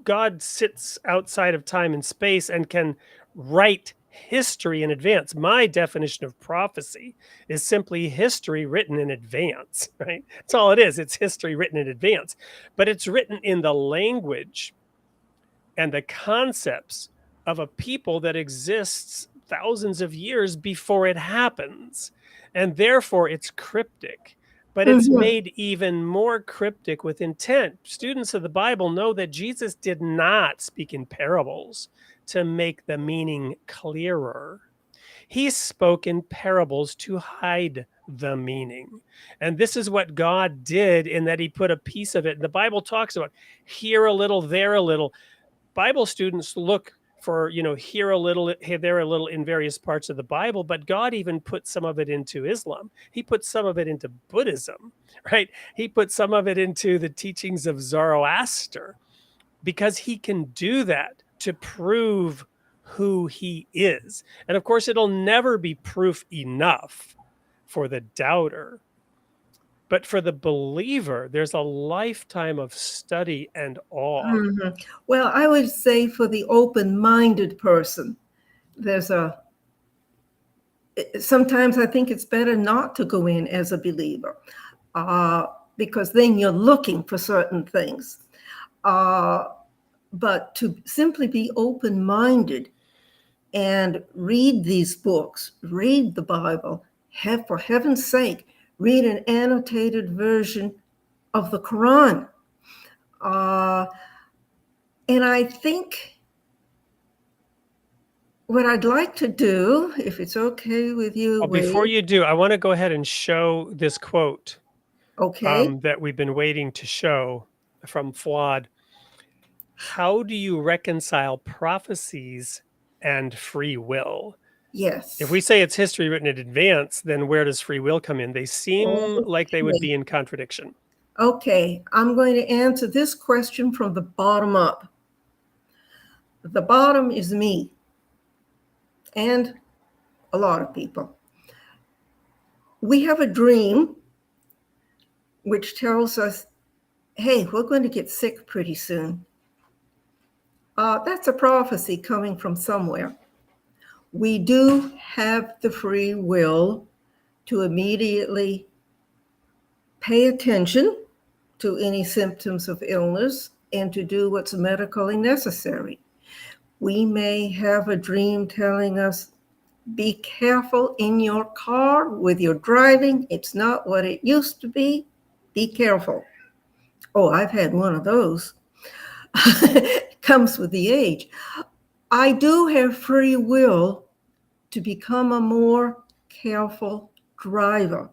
God sits outside of time and space and can write history in advance. My definition of prophecy is simply history written in advance, right? That's all it is. It's history written in advance, but it's written in the language and the concepts of a people that exists thousands of years before it happens. And therefore it's cryptic, but it's made even more cryptic with intent. Students of the Bible know that Jesus did not speak in parables to make the meaning clearer. He spoke in parables to hide the meaning. And this is what God did, in that he put a piece of it. The Bible talks about here a little, there a little. Bible students look for, here a little, here, there a little in various parts of the Bible, but God even put some of it into Islam. He put some of it into Buddhism, right? He put some of it into the teachings of Zoroaster, because he can do that to prove who he is. And of course, it'll never be proof enough for the doubter. But for the believer, there's a lifetime of study and awe. Well, I would say for the open-minded person, sometimes I think it's better not to go in as a believer, because then you're looking for certain things. But to simply be open-minded and read these books, read the Bible, for heaven's sake, read an annotated version of the Quran. And I think what I'd like to do, if it's okay with you, before you do, I want to go ahead and show this quote. Okay. That we've been waiting to show from Flawed. How do you reconcile prophecies and free will? Yes. If we say it's history written in advance, then where does free will come in? They seem like they would be in contradiction. Okay, I'm going to answer this question from the bottom up. The bottom is me and a lot of people. We have a dream which tells us, hey, we're going to get sick pretty soon. That's a prophecy coming from somewhere. We do have the free will to immediately pay attention to any symptoms of illness and to do what's medically necessary. We may have a dream telling us, be careful in your car with your driving. It's not what it used to be. Be careful. Oh, I've had one of those. Comes with the age. I do have free will to become a more careful driver.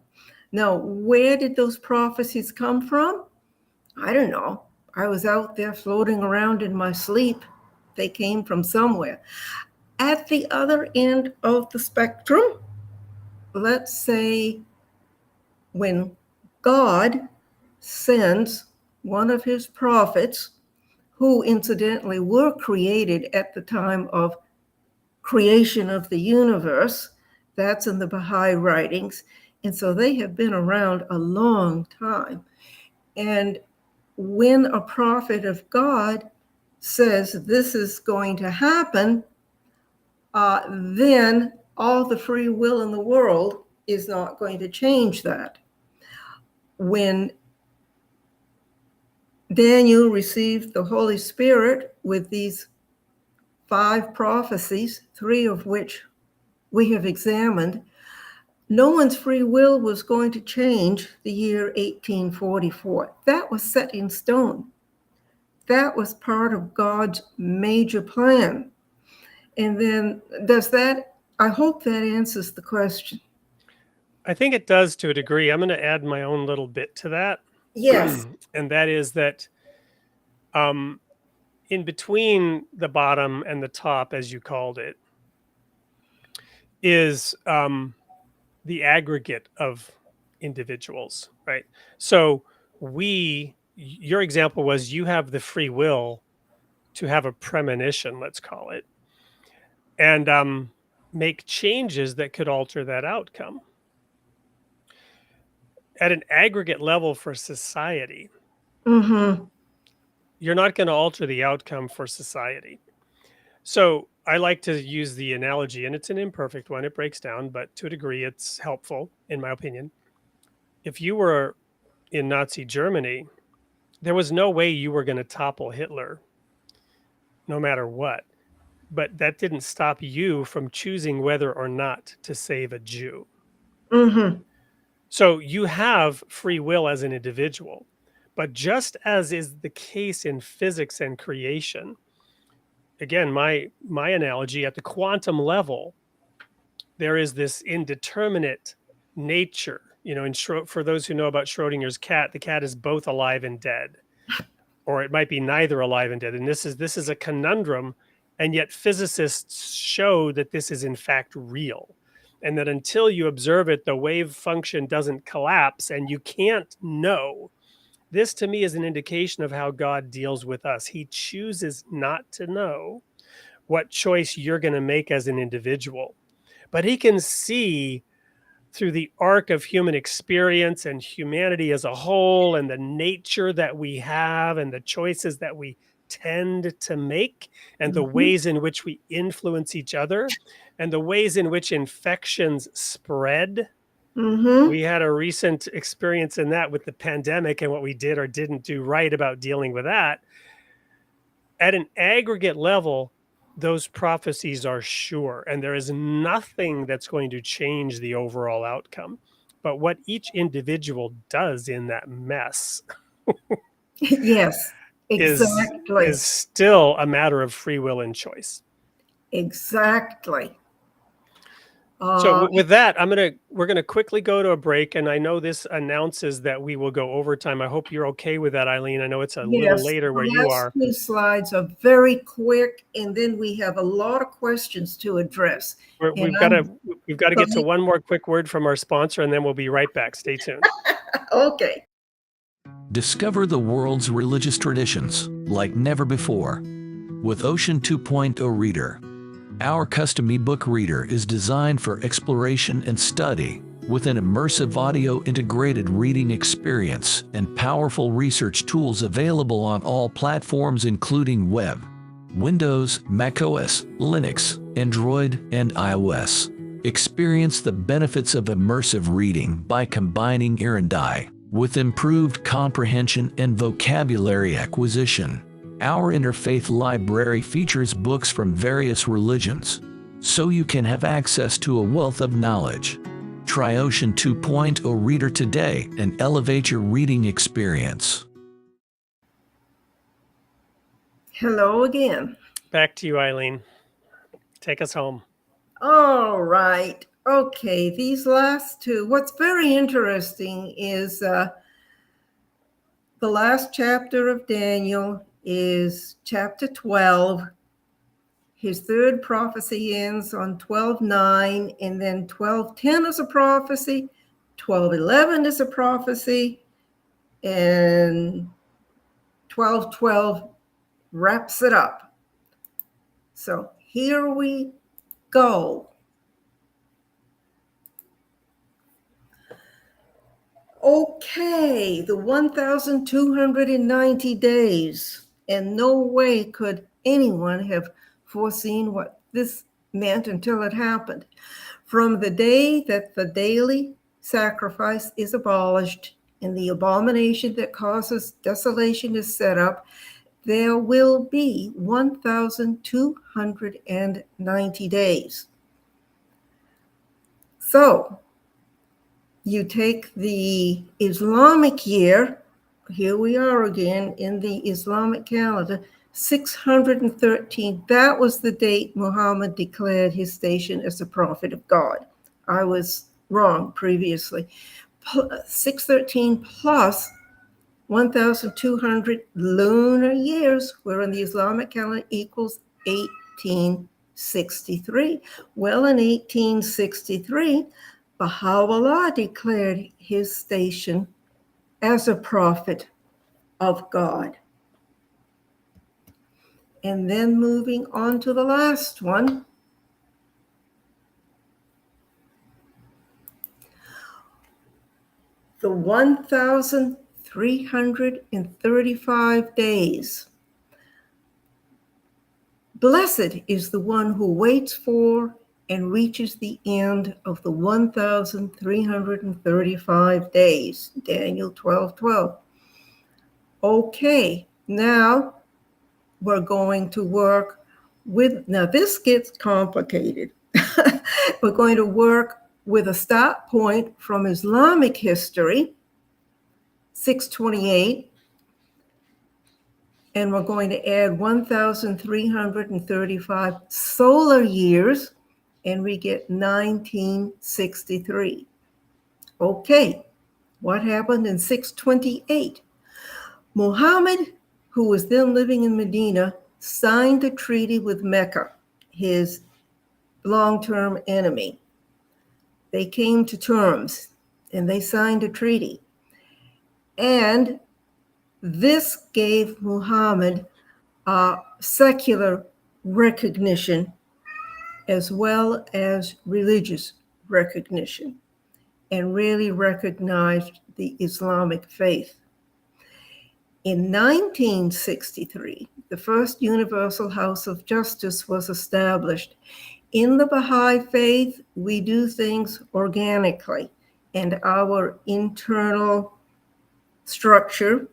Now, where did those prophecies come from? I don't know. I was out there floating around in my sleep. They came from somewhere. At the other end of the spectrum, let's say when God sends one of his prophets, who incidentally were created at the time of creation of the universe, that's in the Baha'i writings, and so they have been around a long time. And when a prophet of God says this is going to happen, then all the free will in the world is not going to change that. When Daniel received the Holy Spirit with these 5 prophecies, 3 of which we have examined, no one's free will was going to change the year 1844. That was set in stone. that was part of God's major plan. And then I hope that answers the question. I think it does to a degree. I'm going to add my own little bit to that. Yes. And that is that in between the bottom and the top, as you called it, is the aggregate of individuals, right? So your example was you have the free will to have a premonition, let's call it, and make changes that could alter that outcome. At an aggregate level for society, Mm-hmm. you're not going to alter the outcome for society. So I like to use the analogy, and it's an imperfect one. It breaks down, but to a degree, it's helpful, in my opinion. If you were in Nazi Germany, there was no way you were going to topple Hitler, no matter what. But that didn't stop you from choosing whether or not to save a Jew. Mm-hmm. So you have free will as an individual. But just as is the case in physics and creation, again, my analogy, at the quantum level, there is this indeterminate nature. For those who know about Schrodinger's cat, the cat is both alive and dead, or it might be neither alive and dead. And this is a conundrum, and yet physicists show that this is in fact real, and that until you observe it, the wave function doesn't collapse, and you can't know. This to me is an indication of how God deals with us. He chooses not to know what choice you're going to make as an individual, but he can see through the arc of human experience and humanity as a whole, and the nature that we have and the choices that we tend to make, and the ways in which we influence each other, and the ways in which infections spread. Mm-hmm. We had a recent experience in that with the pandemic and what we did or didn't do right about dealing with that. At an aggregate level, those prophecies are sure, and there is nothing that's going to change the overall outcome. But what each individual does in that mess Yes, exactly. is still a matter of free will and choice. Exactly. So with that, we're gonna quickly go to a break, and I know this announces that we will go overtime. I hope you're okay with that, Eileen. I know it's a little later where you are. The last 2 slides are very quick, and then we have a lot of questions to address. We've got to get to one more quick word from our sponsor, and then we'll be right back. Stay tuned. Okay. Discover the world's religious traditions like never before with Ocean 2.0 Reader. Our custom ebook reader is designed for exploration and study with an immersive audio integrated reading experience and powerful research tools available on all platforms including web, Windows, macOS, Linux, Android, and iOS. Experience the benefits of immersive reading by combining ear and eye with improved comprehension and vocabulary acquisition. Our Interfaith library features books from various religions, so you can have access to a wealth of knowledge. Try Ocean 2.0 Reader today and elevate your reading experience. Hello again. Back to you, Eileen. Take us home. All right. Okay, these last two. What's very interesting is the last chapter of Daniel is chapter 12. His third prophecy ends on 12:9, and then 12:10 is a prophecy, 12:11 is a prophecy, and 12:12 wraps it up. So here we go. Okay, the 1,290 days. And no way could anyone have foreseen what this meant until it happened. From the day that the daily sacrifice is abolished and the abomination that causes desolation is set up, there will be 1,290 days. So you take the Islamic year here we are again in the Islamic calendar, 613. That was the date Muhammad declared his station as a prophet of God. I was wrong previously. 613 plus 1,200 lunar years, where in the Islamic calendar equals 1863. Well, in 1863, Baha'u'llah declared his station as a prophet of God. And then moving on to the last one. The 1,335 days. Blessed is the one who waits for and reaches the end of the 1,335 days. Daniel 12:12. Okay, now we're going to work with, now this gets complicated. We're going to work with a start point from Islamic history, 628, and we're going to add 1,335 solar years, and we get 1963. Okay, what happened in 628? Muhammad, who was then living in Medina, signed a treaty with Mecca, his long-term enemy. They came to terms and they signed a treaty. And this gave Muhammad secular recognition as well as religious recognition, and really recognized the Islamic faith. In 1963, the first Universal House of Justice was established. In the Baha'i faith, we do things organically, and our internal structure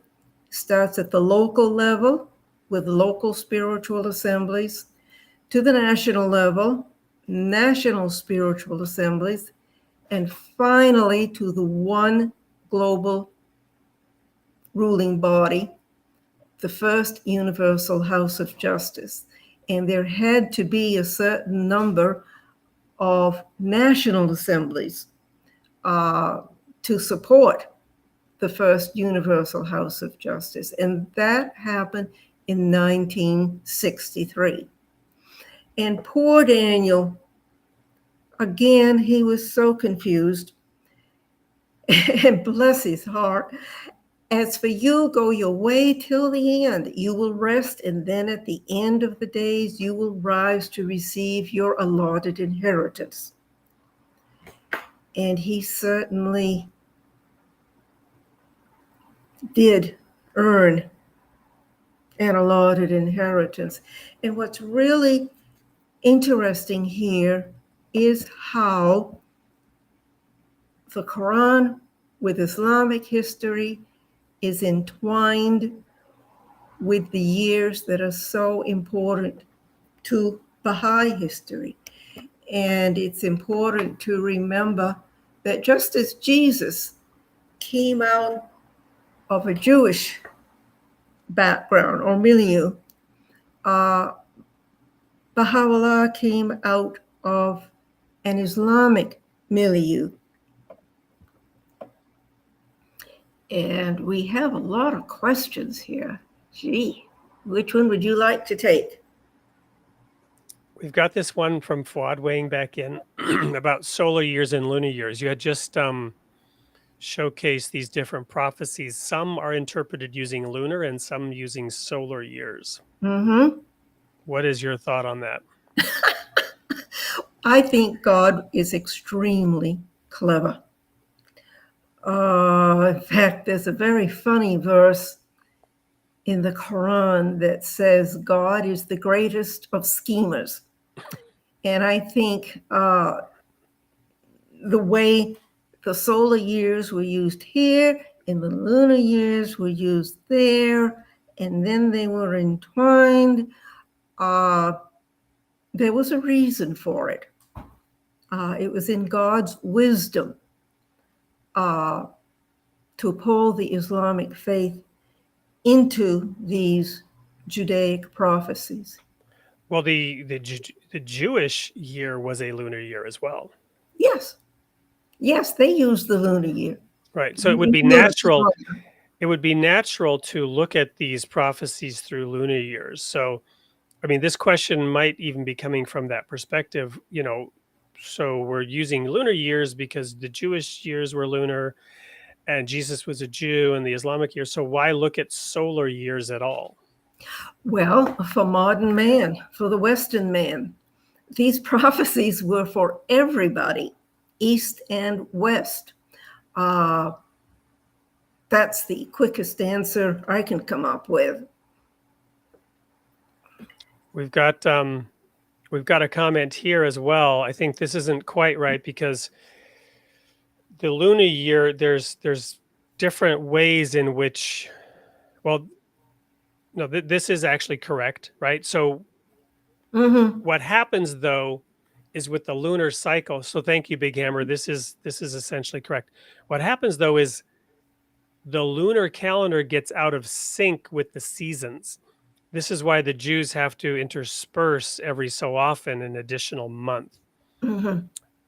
starts at the local level with local spiritual assemblies, to the national level, national spiritual assemblies, and finally to the one global ruling body, the first Universal House of Justice. And there had to be a certain number of national assemblies to support the first Universal House of Justice. And that happened in 1963. And poor Daniel, again, he was so confused. And bless his heart. As for you, go your way till the end. You will rest, and then at the end of the days, you will rise to receive your allotted inheritance. And he certainly did earn an allotted inheritance. And what's really interesting here is how the Quran with Islamic history is entwined with the years that are so important to Baha'i history. And it's important to remember that just as Jesus came out of a Jewish background or milieu, Baha'u'llah came out of an Islamic milieu. And we have a lot of questions here. Gee, which one would you like to take? We've got this one from Fuad weighing back in about solar years and lunar years. You had just showcased these different prophecies. Some are interpreted using lunar and some using solar years. Mm-hmm. What is your thought on that? I think God is extremely clever. In fact, there's a very funny verse in the Quran that says God is the greatest of schemers. And I think the way the solar years were used here and the lunar years were used there, and then they were entwined, there was a reason for it. It was in God's wisdom to to pull the Islamic faith into these Judaic prophecies. Well, the Jewish year was a lunar year as well. Yes. Yes, they use the lunar year. Right. So it would be Lunar natural. calendar. It would be natural to look at these prophecies through lunar years. So, I mean, this question might even be coming from that perspective, so we're using lunar years because the Jewish years were lunar and Jesus was a Jew and the Islamic year. So why look at solar years at all? Well, for modern man, for the Western man, these prophecies were for everybody, East and West. That's the quickest answer I can come up with. We've got a comment here as well. I think this isn't quite right because the lunar year, there's different ways in which, well, no, this is actually correct, right? So what happens though is with the lunar cycle. So thank you, Big Hammer. This is essentially correct. What happens though is the lunar calendar gets out of sync with the seasons. This is why the Jews have to intersperse every so often an additional month.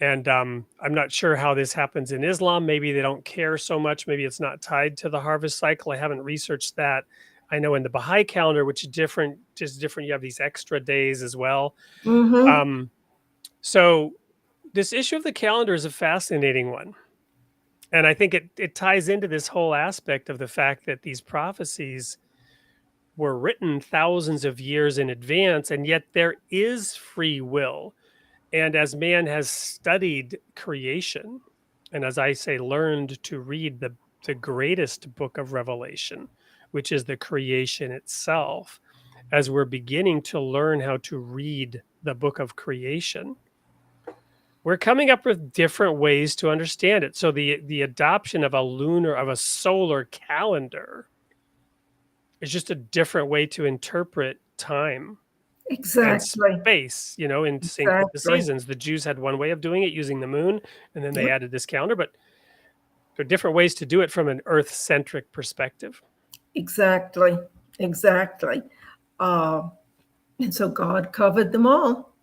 And I'm not sure how this happens in Islam. Maybe they don't care so much. Maybe it's not tied to the harvest cycle. I haven't researched that. I know in the Baha'i calendar, which is different, you have these extra days as well. So this issue of the calendar is a fascinating one. And I think it ties into this whole aspect of the fact that these prophecies were written thousands of years in advance, and yet there is free will. And as man has studied creation, and as I say, learned to read the greatest book of Revelation, which is the creation itself, as we're beginning to learn how to read the book of creation, we're coming up with different ways to understand it. So the adoption of a solar calendar is just a different way to interpret time Exactly. and space, in sync with the seasons. The Jews had one way of doing it using the moon, and then they added this calendar, but there are different ways to do it from an earth-centric perspective. Exactly. And so God covered them all,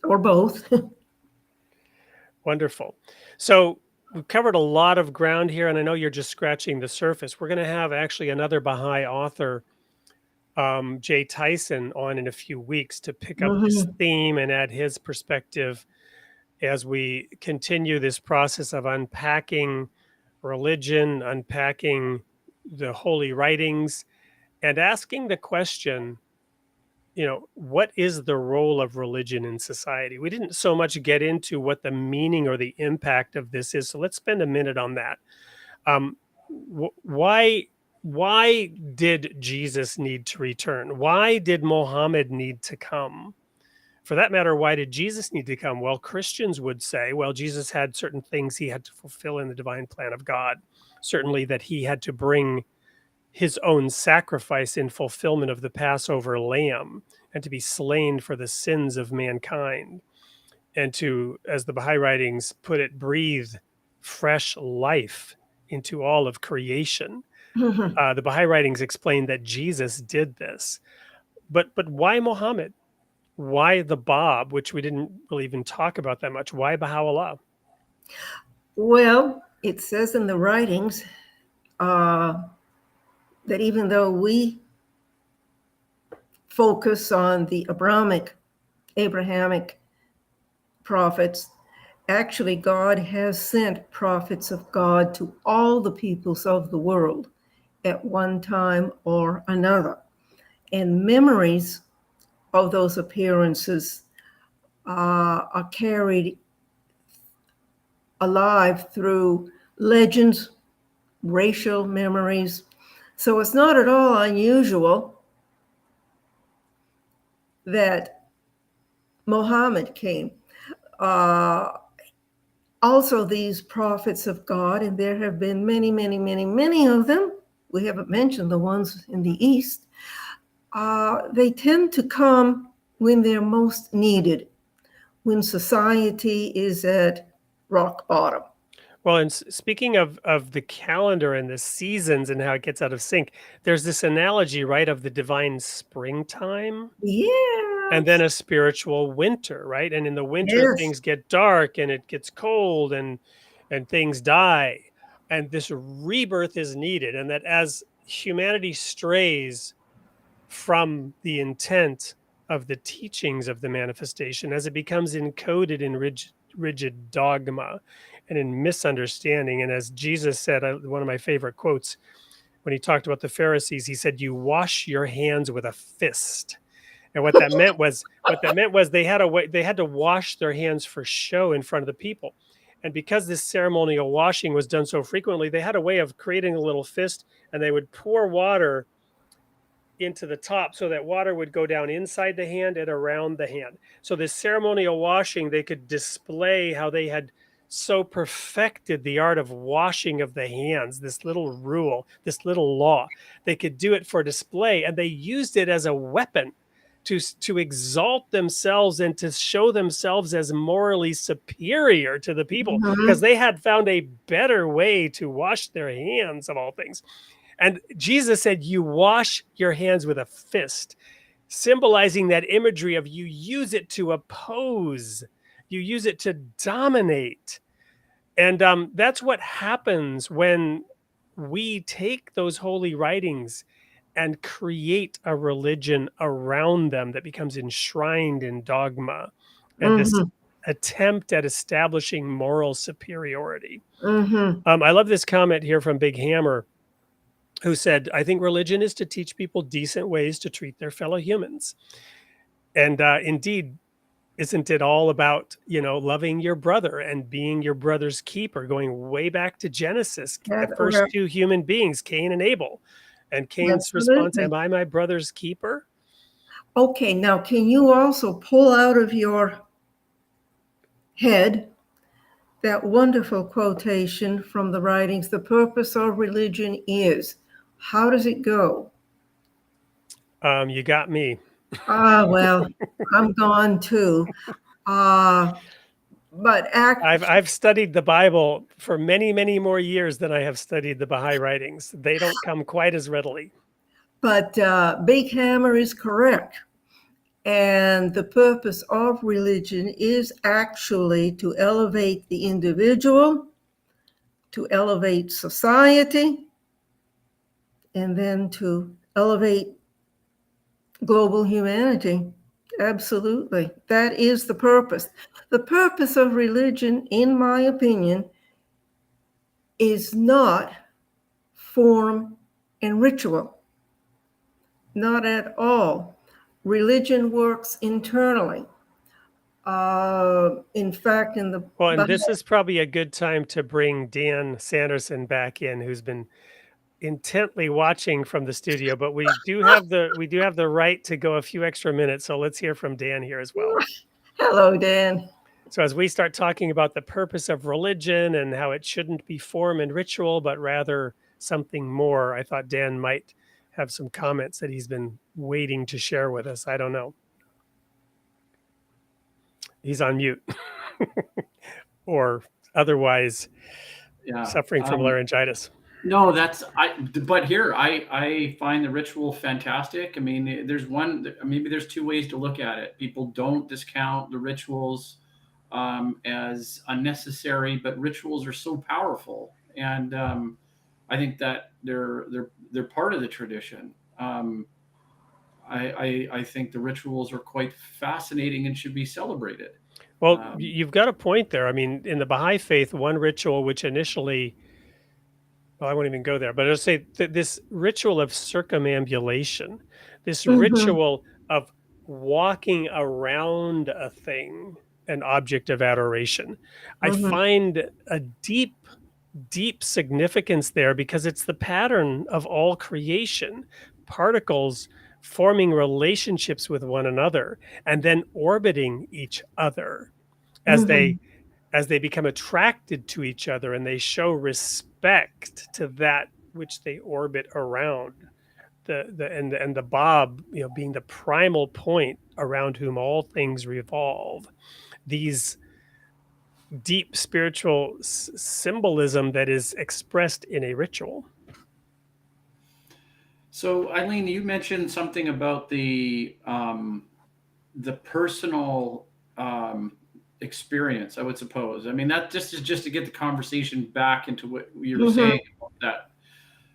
or both. Wonderful. So we've covered a lot of ground here, and I know you're just scratching the surface. We're going to have actually another Baha'i author, Jay Tyson, on in a few weeks to pick up this theme and add his perspective as we continue this process of unpacking religion, unpacking the holy writings, and asking the question, what is the role of religion in society? We didn't so much get into what the meaning or the impact of this is. So let's spend a minute on that. Why did Jesus need to return? Why did Muhammad need to come? For that matter, why did Jesus need to come? Well, Christians would say, well, Jesus had certain things he had to fulfill in the divine plan of God. Certainly that he had to bring his own sacrifice in fulfillment of the Passover lamb and to be slain for the sins of mankind. And to, as the Baha'i writings put it, breathe fresh life into all of creation. The Baha'i writings explain that Jesus did this. But why Muhammad? Why the Bab, which we didn't really even talk about that much? Why Baha'u'llah? Well, it says in the writings that even though we focus on the Abrahamic prophets, actually God has sent prophets of God to all the peoples of the world at one time or another. And memories of those appearances are carried alive through legends, racial memories. So it's not at all unusual that Muhammad came. Also, these prophets of God, and there have been many, many, many, many of them. We haven't mentioned the ones in the East. They tend to come when they're most needed, when society is at rock bottom. Well, and speaking of the calendar and the seasons and how it gets out of sync, there's this analogy, right, of the divine springtime and then Yes. a spiritual winter, right? And in the winter, Yes. things get dark and it gets cold and things die, and this rebirth is needed. And that as humanity strays from the intent of the teachings of the manifestation, as it becomes encoded in rigid dogma and in misunderstanding. And as Jesus said, one of my favorite quotes, when he talked about the Pharisees, he said, "You wash your hands with a fist." And what that meant was they had to wash their hands for show in front of the people. And because this ceremonial washing was done so frequently, they had a way of creating a little fist, and they would pour water into the top so that water would go down inside the hand and around the hand. So this ceremonial washing, they could display how they had so perfected the art of washing of the hands, this little rule, this little law. They could do it for display, and they used it as a weapon to exalt themselves and to show themselves as morally superior to the people, because Mhm. they had found a better way to wash their hands, of all things. And Jesus said, "You wash your hands with a fist," symbolizing that imagery of you use it to oppose, you use it to dominate. And that's what happens when we take those holy writings and create a religion around them that becomes enshrined in dogma and this Mhm. attempt at establishing moral superiority. Mhm. I love this comment here from Big Hammer, who said, "I think religion is to teach people decent ways to treat their fellow humans." And indeed, isn't it all about, loving your brother and being your brother's keeper, going way back to Genesis, the first Right. two human beings, Cain and Abel, and Cain's response, Absolutely. "Am I my brother's keeper?" Okay, now can you also pull out of your head that wonderful quotation from the writings, "The purpose of religion is." How does it go? You got me. Ah, well, I'm gone too. Uh, but I've studied the Bible for many, many more years than I have studied the Baha'i writings. They don't come quite as readily. Big Hammer is correct. And the purpose of religion is actually to elevate the individual, to elevate society, and then to elevate global humanity. Absolutely. That is the purpose. The purpose of religion, in my opinion, is not form and ritual. Not at all. Religion works internally. In fact, in the Well, and this is probably a good time to bring Dan Sanderson back in, who's been intently watching from the studio, but we do have the right to go a few extra minutes, so let's hear from Dan here as well. Hello, Dan. So as we start talking about the purpose of religion and how it shouldn't be form and ritual, but rather something more, I thought Dan might have some comments that he's been waiting to share with us. I don't know. He's on mute or otherwise Yeah. suffering from laryngitis. No, but here I find the ritual fantastic. I mean, maybe there's two ways to look at it. People don't discount the rituals as unnecessary, but rituals are so powerful, and I think that they're part of the tradition. I think the rituals are quite fascinating and should be celebrated. Well, you've got a point there. I mean, in the Baha'i faith, one ritual which initially, well, I won't even go there, but I'll say that this ritual of circumambulation, this Mhm. ritual of walking around a thing, an object of adoration, I Mhm. find a deep, deep significance there, because it's the pattern of all creation, particles forming relationships with one another and then orbiting each other as they Mhm. become attracted to each other, and they show respect to that which they orbit around, the bob, being the primal point around whom all things revolve. These deep spiritual symbolism that is expressed in a ritual. So, Eileen, you mentioned something about the personal experience, I would suppose. I mean, that just is just to get the conversation back into what you were saying about that.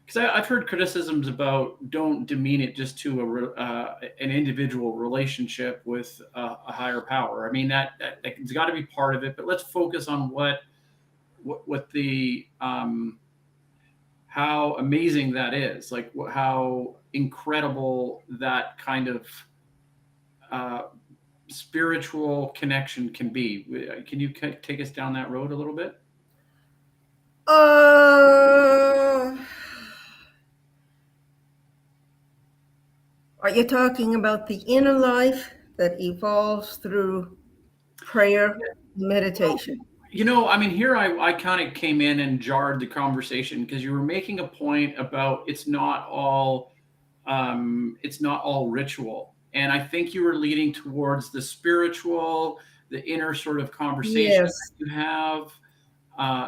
Because I've heard criticisms about don't demean it just to an individual relationship with a higher power. I mean, it's got to be part of it, but let's focus on what the how amazing that is, like how incredible that kind of spiritual connection can be. Can you take us down that road a little bit? Are you talking about the inner life that evolves through prayer, meditation? You know, I mean, here I kind of came in and jarred the conversation because you were making a point about it's not all ritual, and I think you were leading towards the spiritual, the inner sort of conversation Yes. that you have,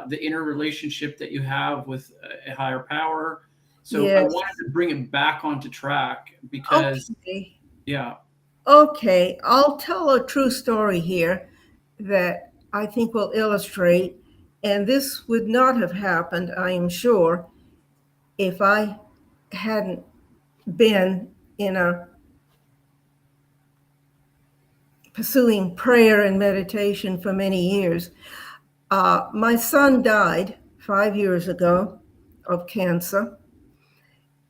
the inner relationship that you have with a higher power. So I Yes. wanted to bring it back onto track because, Okay. yeah. Okay, I'll tell a true story here that I think will illustrate, and this would not have happened, I am sure, if I hadn't been in a pursuing prayer and meditation for many years. My son died 5 years ago of cancer,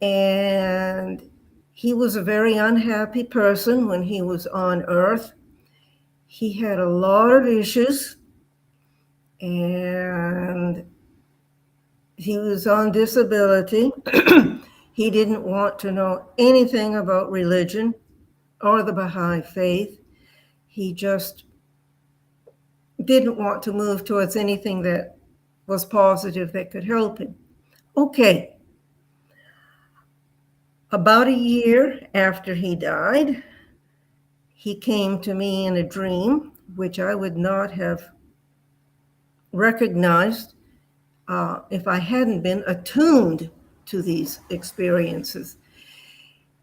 and he was a very unhappy person when he was on earth. He had a lot of issues, and he was on disability. He didn't want to know anything about religion or the Baha'i faith. He just didn't want to move towards anything that was positive that could help him. Okay. About a year after he died, he came to me in a dream, which I would not have recognized if I hadn't been attuned to these experiences.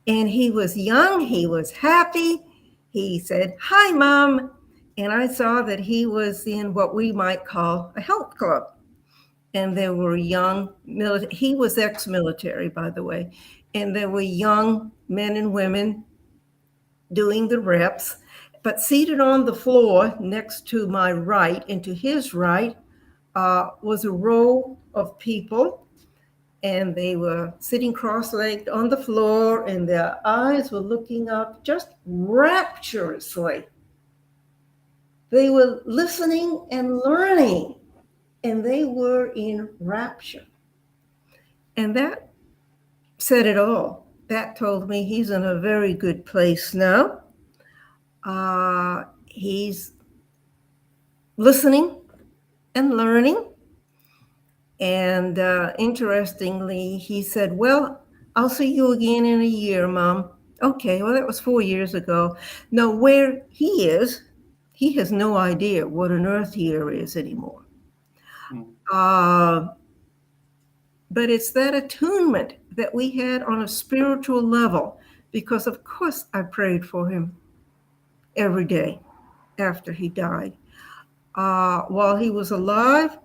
And he was young, he was happy. He said, "Hi, Mom." And I saw that he was in what we might call a health club. And there were young military, he was ex-military, by the way, and there were young men and women doing the reps. But seated on the floor next to my right and to his right was a row of people, and they were sitting cross-legged on the floor, and their eyes were looking up just rapturously. They were listening and learning, and they were in rapture. And that said it all. That told me he's in a very good place now. He's listening and learning. And interestingly, he said, "Well, I'll see you again in a year, Mom." Okay, well, that was 4 years ago. Now, where he is, he has no idea what an Earth year is anymore. But it's that attunement that we had on a spiritual level, because of course I prayed for him every day after he died. While he was alive,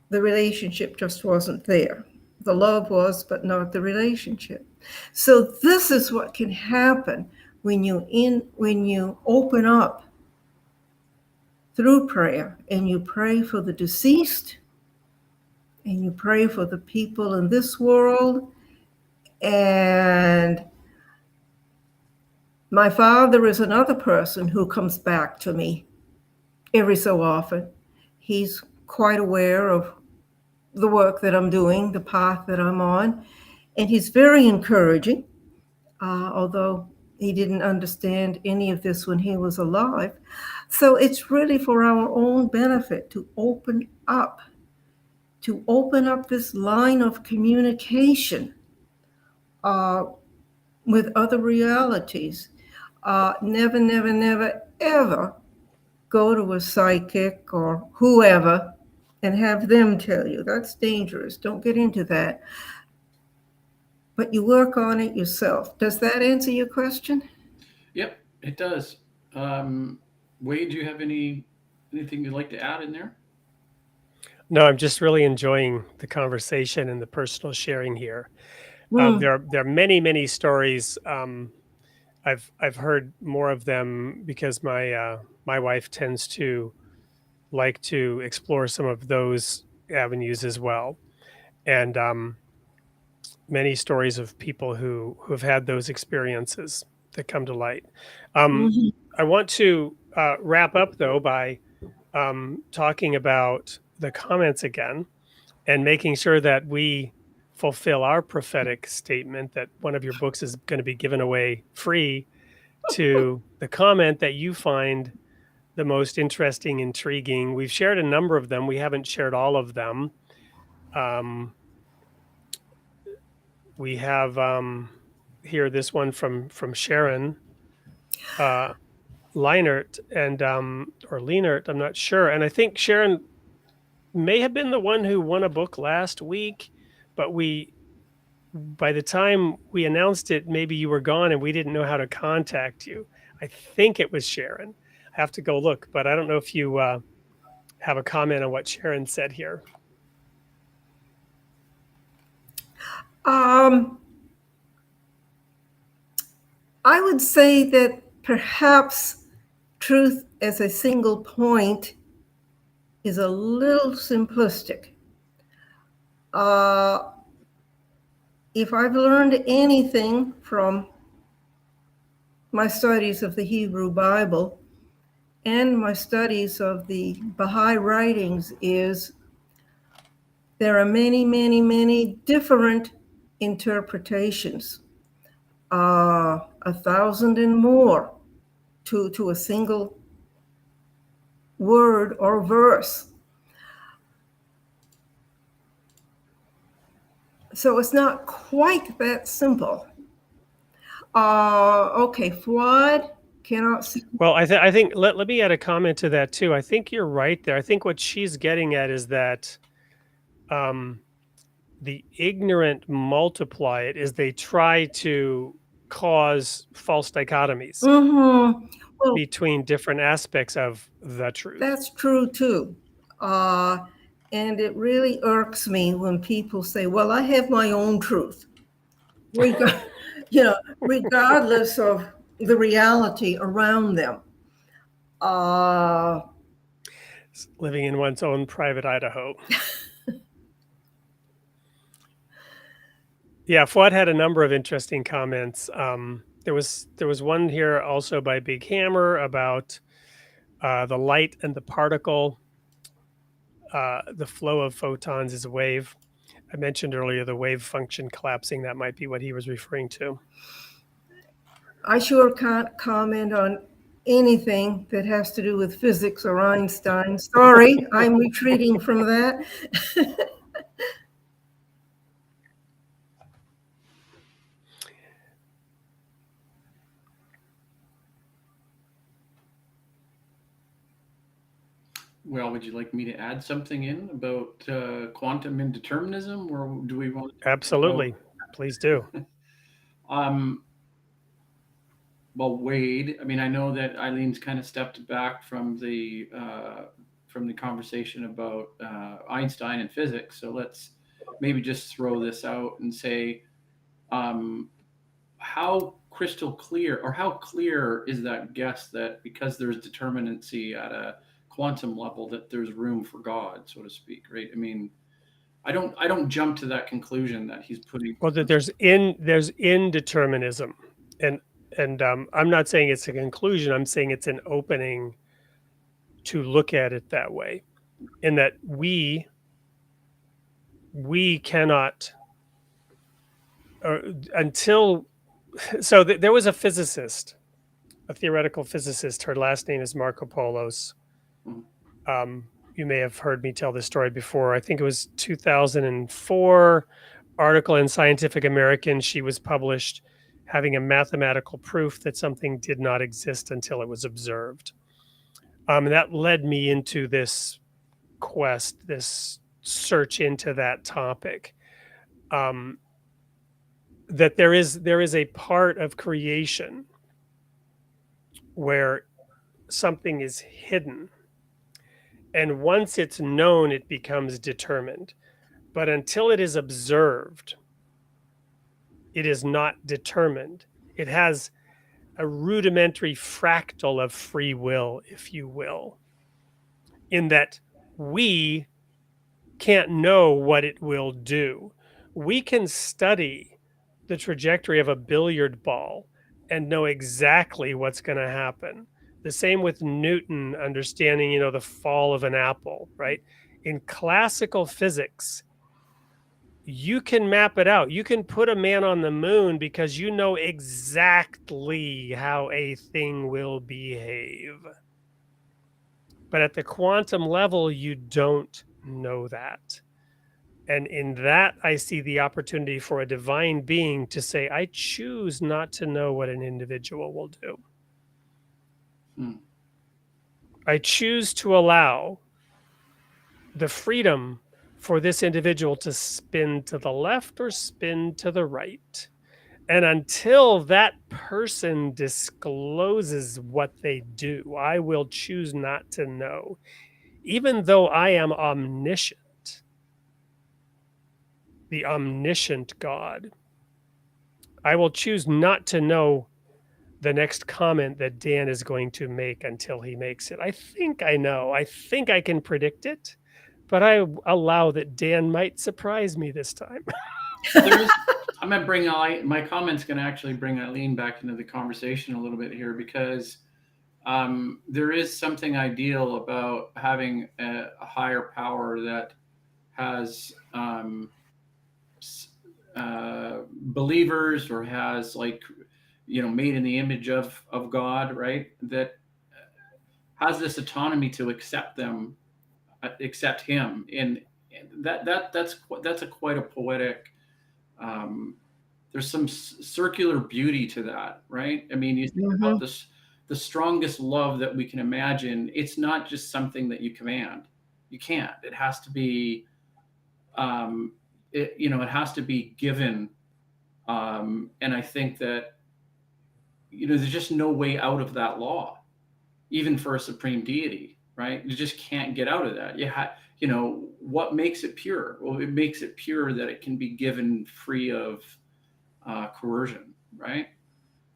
the relationship just wasn't there. The love was, but not the relationship. So this is what can happen when you open up through prayer, and you pray for the deceased, and you pray for the people in this world. And my father is another person who comes back to me every so often. He's quite aware of the work that I'm doing, the path that I'm on, and he's very encouraging, although he didn't understand any of this when he was alive. So it's really for our own benefit to open up this line of communication with other realities. Never, never, never, ever go to a psychic or whoever and have them tell you. That's dangerous. Don't get into that. But you work on it yourself. Does that answer your question? Yep, it does. Wade, do you have anything you'd like to add in there? No, I'm just really enjoying the conversation and the personal sharing here. There are many stories. I've heard more of them because my wife tends to like to explore some of those avenues as well, and many stories of people who've had those experiences that come to light. I want to wrap up though by talking about the comments again and making sure that we fulfill our prophetic statement that one of your books is going to be given away free to the comment that you find the most interesting, intriguing. We've shared a number of them. We haven't shared all of them. We have here this one from Sharon Leinert and or Leinert, I'm not sure. And I think Sharon may have been the one who won a book last week, but by the time we announced it, maybe you were gone and we didn't know how to contact you. I think it was Sharon. I have to go look, but I don't know if you have a comment on what Sharon said here. I would say that perhaps truth as a single point is a little simplistic. If I've learned anything from my studies of the Hebrew Bible and my studies of the Baha'i writings, is there are many different interpretations, 1,000 and more to a single word or verse. So it's not quite that simple. Okay, Fuad cannot see. Well, I think let me add a comment to that too. I think you're right there. I think what she's getting at is that the ignorant multiply it as they try to cause false dichotomies Well, between different aspects of the truth. That's true too. And it really irks me when people say, well, I have my own truth. Regardless of the reality around them. Living in one's own private Idaho. Yeah, Fuad had a number of interesting comments. There was one here also by Big Hammer about the light and the particle. The flow of photons is a wave. I mentioned earlier the wave function collapsing. That might be what he was referring to. I sure can't comment on anything that has to do with physics or Einstein. Sorry, I'm retreating from that. Well, would you like me to add something in about quantum indeterminism, or do we want? Absolutely, please do. Well, Wade, I mean, I know that Eileen's kind of stepped back from the conversation about Einstein and physics. So let's maybe just throw this out and say, how crystal clear, or how clear is that guess that because there's determinacy at a quantum level that there's room for God, so to speak, right? I mean, I don't jump to that conclusion that he's putting. Well, that there's indeterminism, and I'm not saying it's a conclusion. I'm saying it's an opening to look at it that way, in that we cannot until. So there was a physicist, a theoretical physicist. Her last name is Marco Polos. You may have heard me tell this story before. I think it was 2004 article in Scientific American. She was published having a mathematical proof that something did not exist until it was observed. And that led me into this quest, this search into that topic. That there is a part of creation where something is hidden, and once it's known, it becomes determined. But until it is observed, it is not determined. It has a rudimentary fractal of free will, if you will, in that we can't know what it will do. We can study the trajectory of a billiard ball and know exactly what's going to happen. The same with Newton understanding, the fall of an apple, right? In classical physics, you can map it out. You can put a man on the moon because you know exactly how a thing will behave. But at the quantum level, you don't know that. And in that, I see the opportunity for a divine being to say, I choose not to know what an individual will do. I choose to allow the freedom for this individual to spin to the left or spin to the right. And until that person discloses what they do, I will choose not to know, even though I am omniscient, the omniscient God. I will choose not to know the next comment that Dan is going to make until he makes it. I think I know. I think I can predict it, but I allow that Dan might surprise me this time. I'm going to bring my comments going to actually bring Eileen back into the conversation a little bit here, because there is something ideal about having a higher power that has believers, or has, like, made in the image of God, right? That has this autonomy to accept him, and that's quite a poetic. There's some circular beauty to that, right? I mean, you think about this, the strongest love that we can imagine. It's not just something that you command. You can't. It has to be, it has to be given. And I think that, there's just no way out of that law, even for a supreme deity, right? You just can't get out of that. What makes it pure? Well, it makes it pure that it can be given free of coercion, right?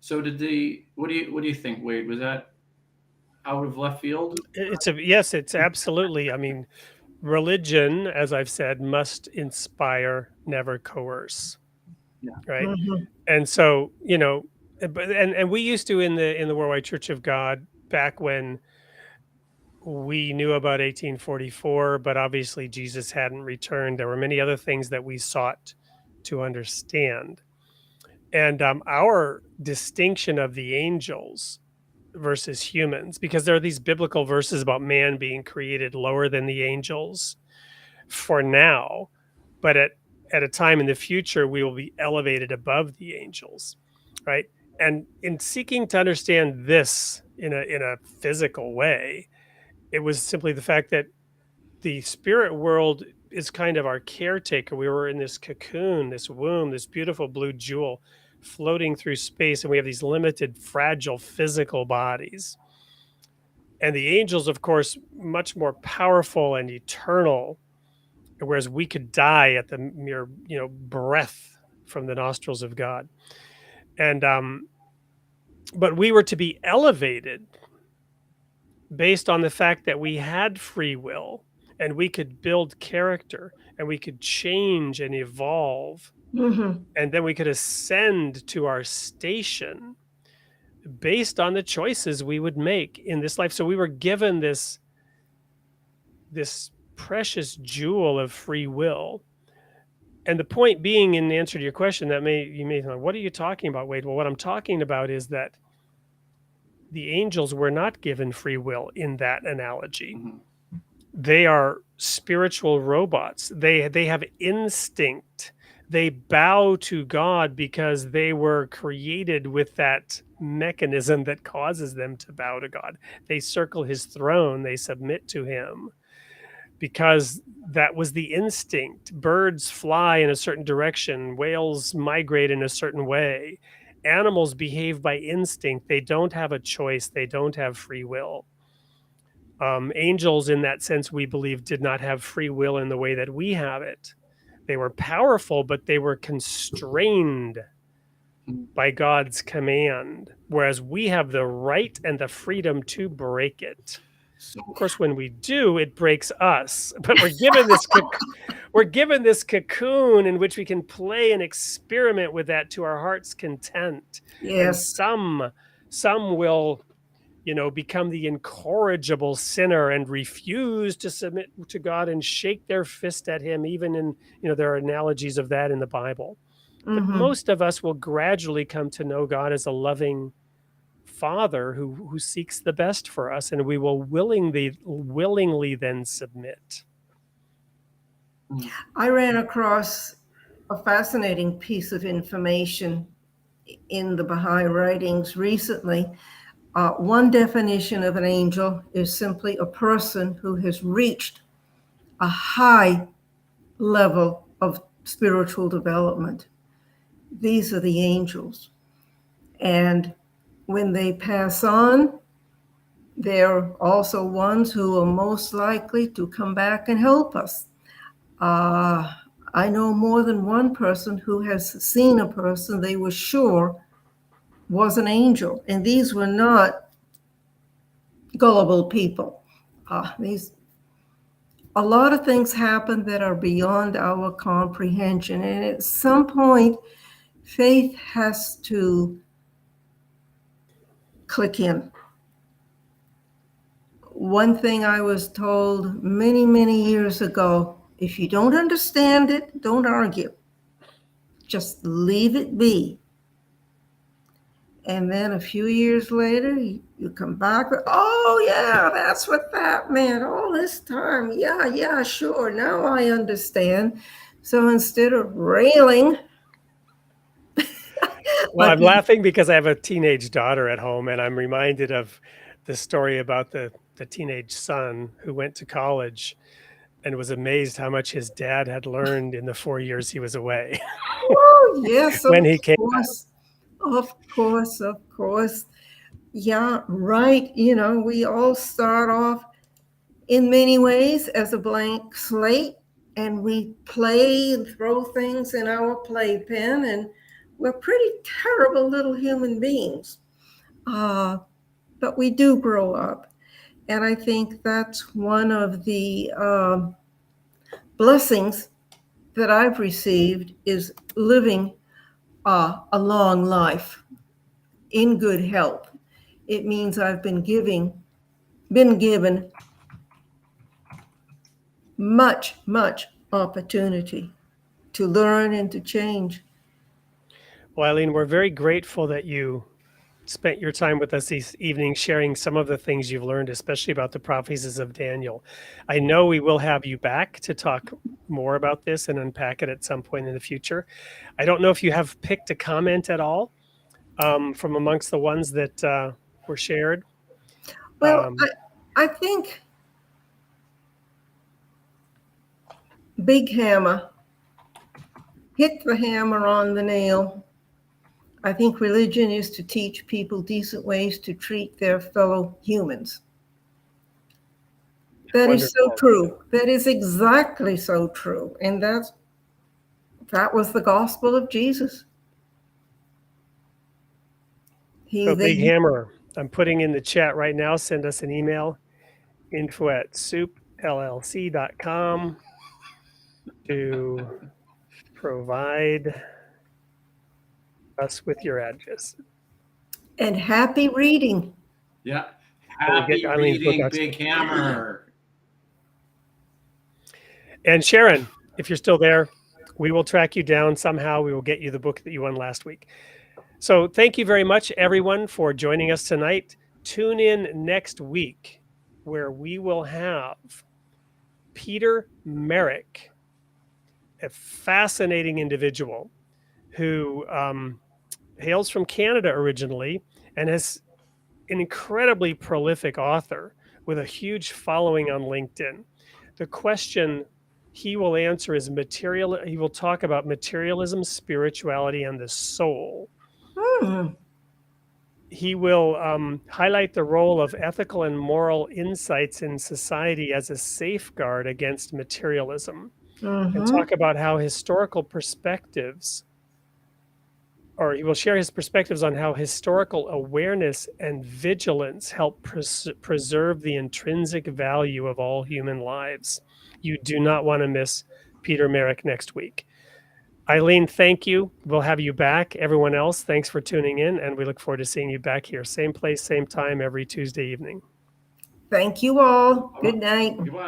So what do you think, Wade? Was that out of left field? Yes, it's absolutely. I mean, religion, as I've said, must inspire, never coerce. Yeah. Right. And so, and we used to in the Worldwide Church of God, back when we knew about 1844, but obviously Jesus hadn't returned. There were many other things that we sought to understand. And our distinction of the angels versus humans, because there are these biblical verses about man being created lower than the angels for now, but at a time in the future, we will be elevated above the angels, right? And in seeking to understand this in a physical way, it was simply the fact that the spirit world is kind of our caretaker. We were in this cocoon, this womb, this beautiful blue jewel floating through space, and we have these limited, fragile physical bodies. And the angels, of course, much more powerful and eternal, whereas we could die at the mere, breath from the nostrils of God. And but we were to be elevated based on the fact that we had free will, and we could build character, and we could change and evolve, and then we could ascend to our station based on the choices we would make in this life. So we were given this precious jewel of free will. And the point being, in answer to your question, you may think, what are you talking about, Wade? Well, what I'm talking about is that the angels were not given free will in that analogy. They are spiritual robots. They have instinct. They bow to God because they were created with that mechanism that causes them to bow to God. They circle his throne, they submit to him, because that was the instinct. Birds fly in a certain direction, whales migrate in a certain way. Animals behave by instinct. They don't have a choice, they don't have free will. Angels, in that sense, we believe, did not have free will in the way that we have it. They were powerful, but they were constrained by God's command, whereas we have the right and the freedom to break it. So Of course, when we do, it breaks us. But we're given this cocoon in which we can play and experiment with that to our heart's content. And Yes. some will, become the incorrigible sinner and refuse to submit to God and shake their fist at him. Even in, there are analogies of that in the Bible. But most of us will gradually come to know God as a loving Father who seeks the best for us, and we will willingly then submit. I ran across a fascinating piece of information in the Baha'i writings recently. One definition of an angel is simply a person who has reached a high level of spiritual development. These are the angels. And when they pass on, they're also ones who are most likely to come back and help us. I know more than one person who has seen a person they were sure was an angel, and these were not gullible people. A lot of things happen that are beyond our comprehension, and at some point, faith has to click in. One thing I was told many, many years ago: if you don't understand it, don't argue. Just leave it be. And then a few years later, you come back, oh yeah, that's what that meant all this time. Yeah, sure, now I understand. So instead of railing. Well, I'm laughing because I have a teenage daughter at home, and I'm reminded of the story about the teenage son who went to college and was amazed how much his dad had learned in the 4 years he was away. Oh, yes, when he came course. Of course. Yeah, right. We all start off in many ways as a blank slate, and we play and throw things in our playpen, and we're pretty terrible little human beings. But we do grow up. And I think that's one of the blessings that I've received, is living a long life in good health. It means I've been given much opportunity to learn and to change. Well, Eileen, we're very grateful that you spent your time with us this evening sharing some of the things you've learned, especially about the prophecies of Daniel. I know we will have you back to talk more about this and unpack it at some point in the future. I don't know if you have picked a comment at all from amongst the ones that were shared. Well, I think Big Hammer hit the hammer on the nail. I think religion is to teach people decent ways to treat their fellow humans. That Wonderful. Is so true. That is exactly so true. And that was the gospel of Jesus. Big Hammer, I'm putting in the chat right now. Send us an email, info@soupllc.com, to provide us with your address. And happy reading. Yeah. Happy reading, Big Hammer. And Sharon, if you're still there, we will track you down somehow. We will get you the book that you won last week. So thank you very much, everyone, for joining us tonight. Tune in next week, where we will have Peter Merrick, a fascinating individual who hails from Canada originally and is an incredibly prolific author with a huge following on LinkedIn. The question he will answer is he will talk about materialism, spirituality, and the soul. He will highlight the role of ethical and moral insights in society as a safeguard against materialism, and talk about how historical perspectives, or he will share his perspectives on how historical awareness and vigilance help preserve the intrinsic value of all human lives. You do not want to miss Peter Merrick next week. Eileen, thank you. We'll have you back. Everyone else, thanks for tuning in, and we look forward to seeing you back here. Same place, same time, every Tuesday evening. Thank you all. Good night. Goodbye.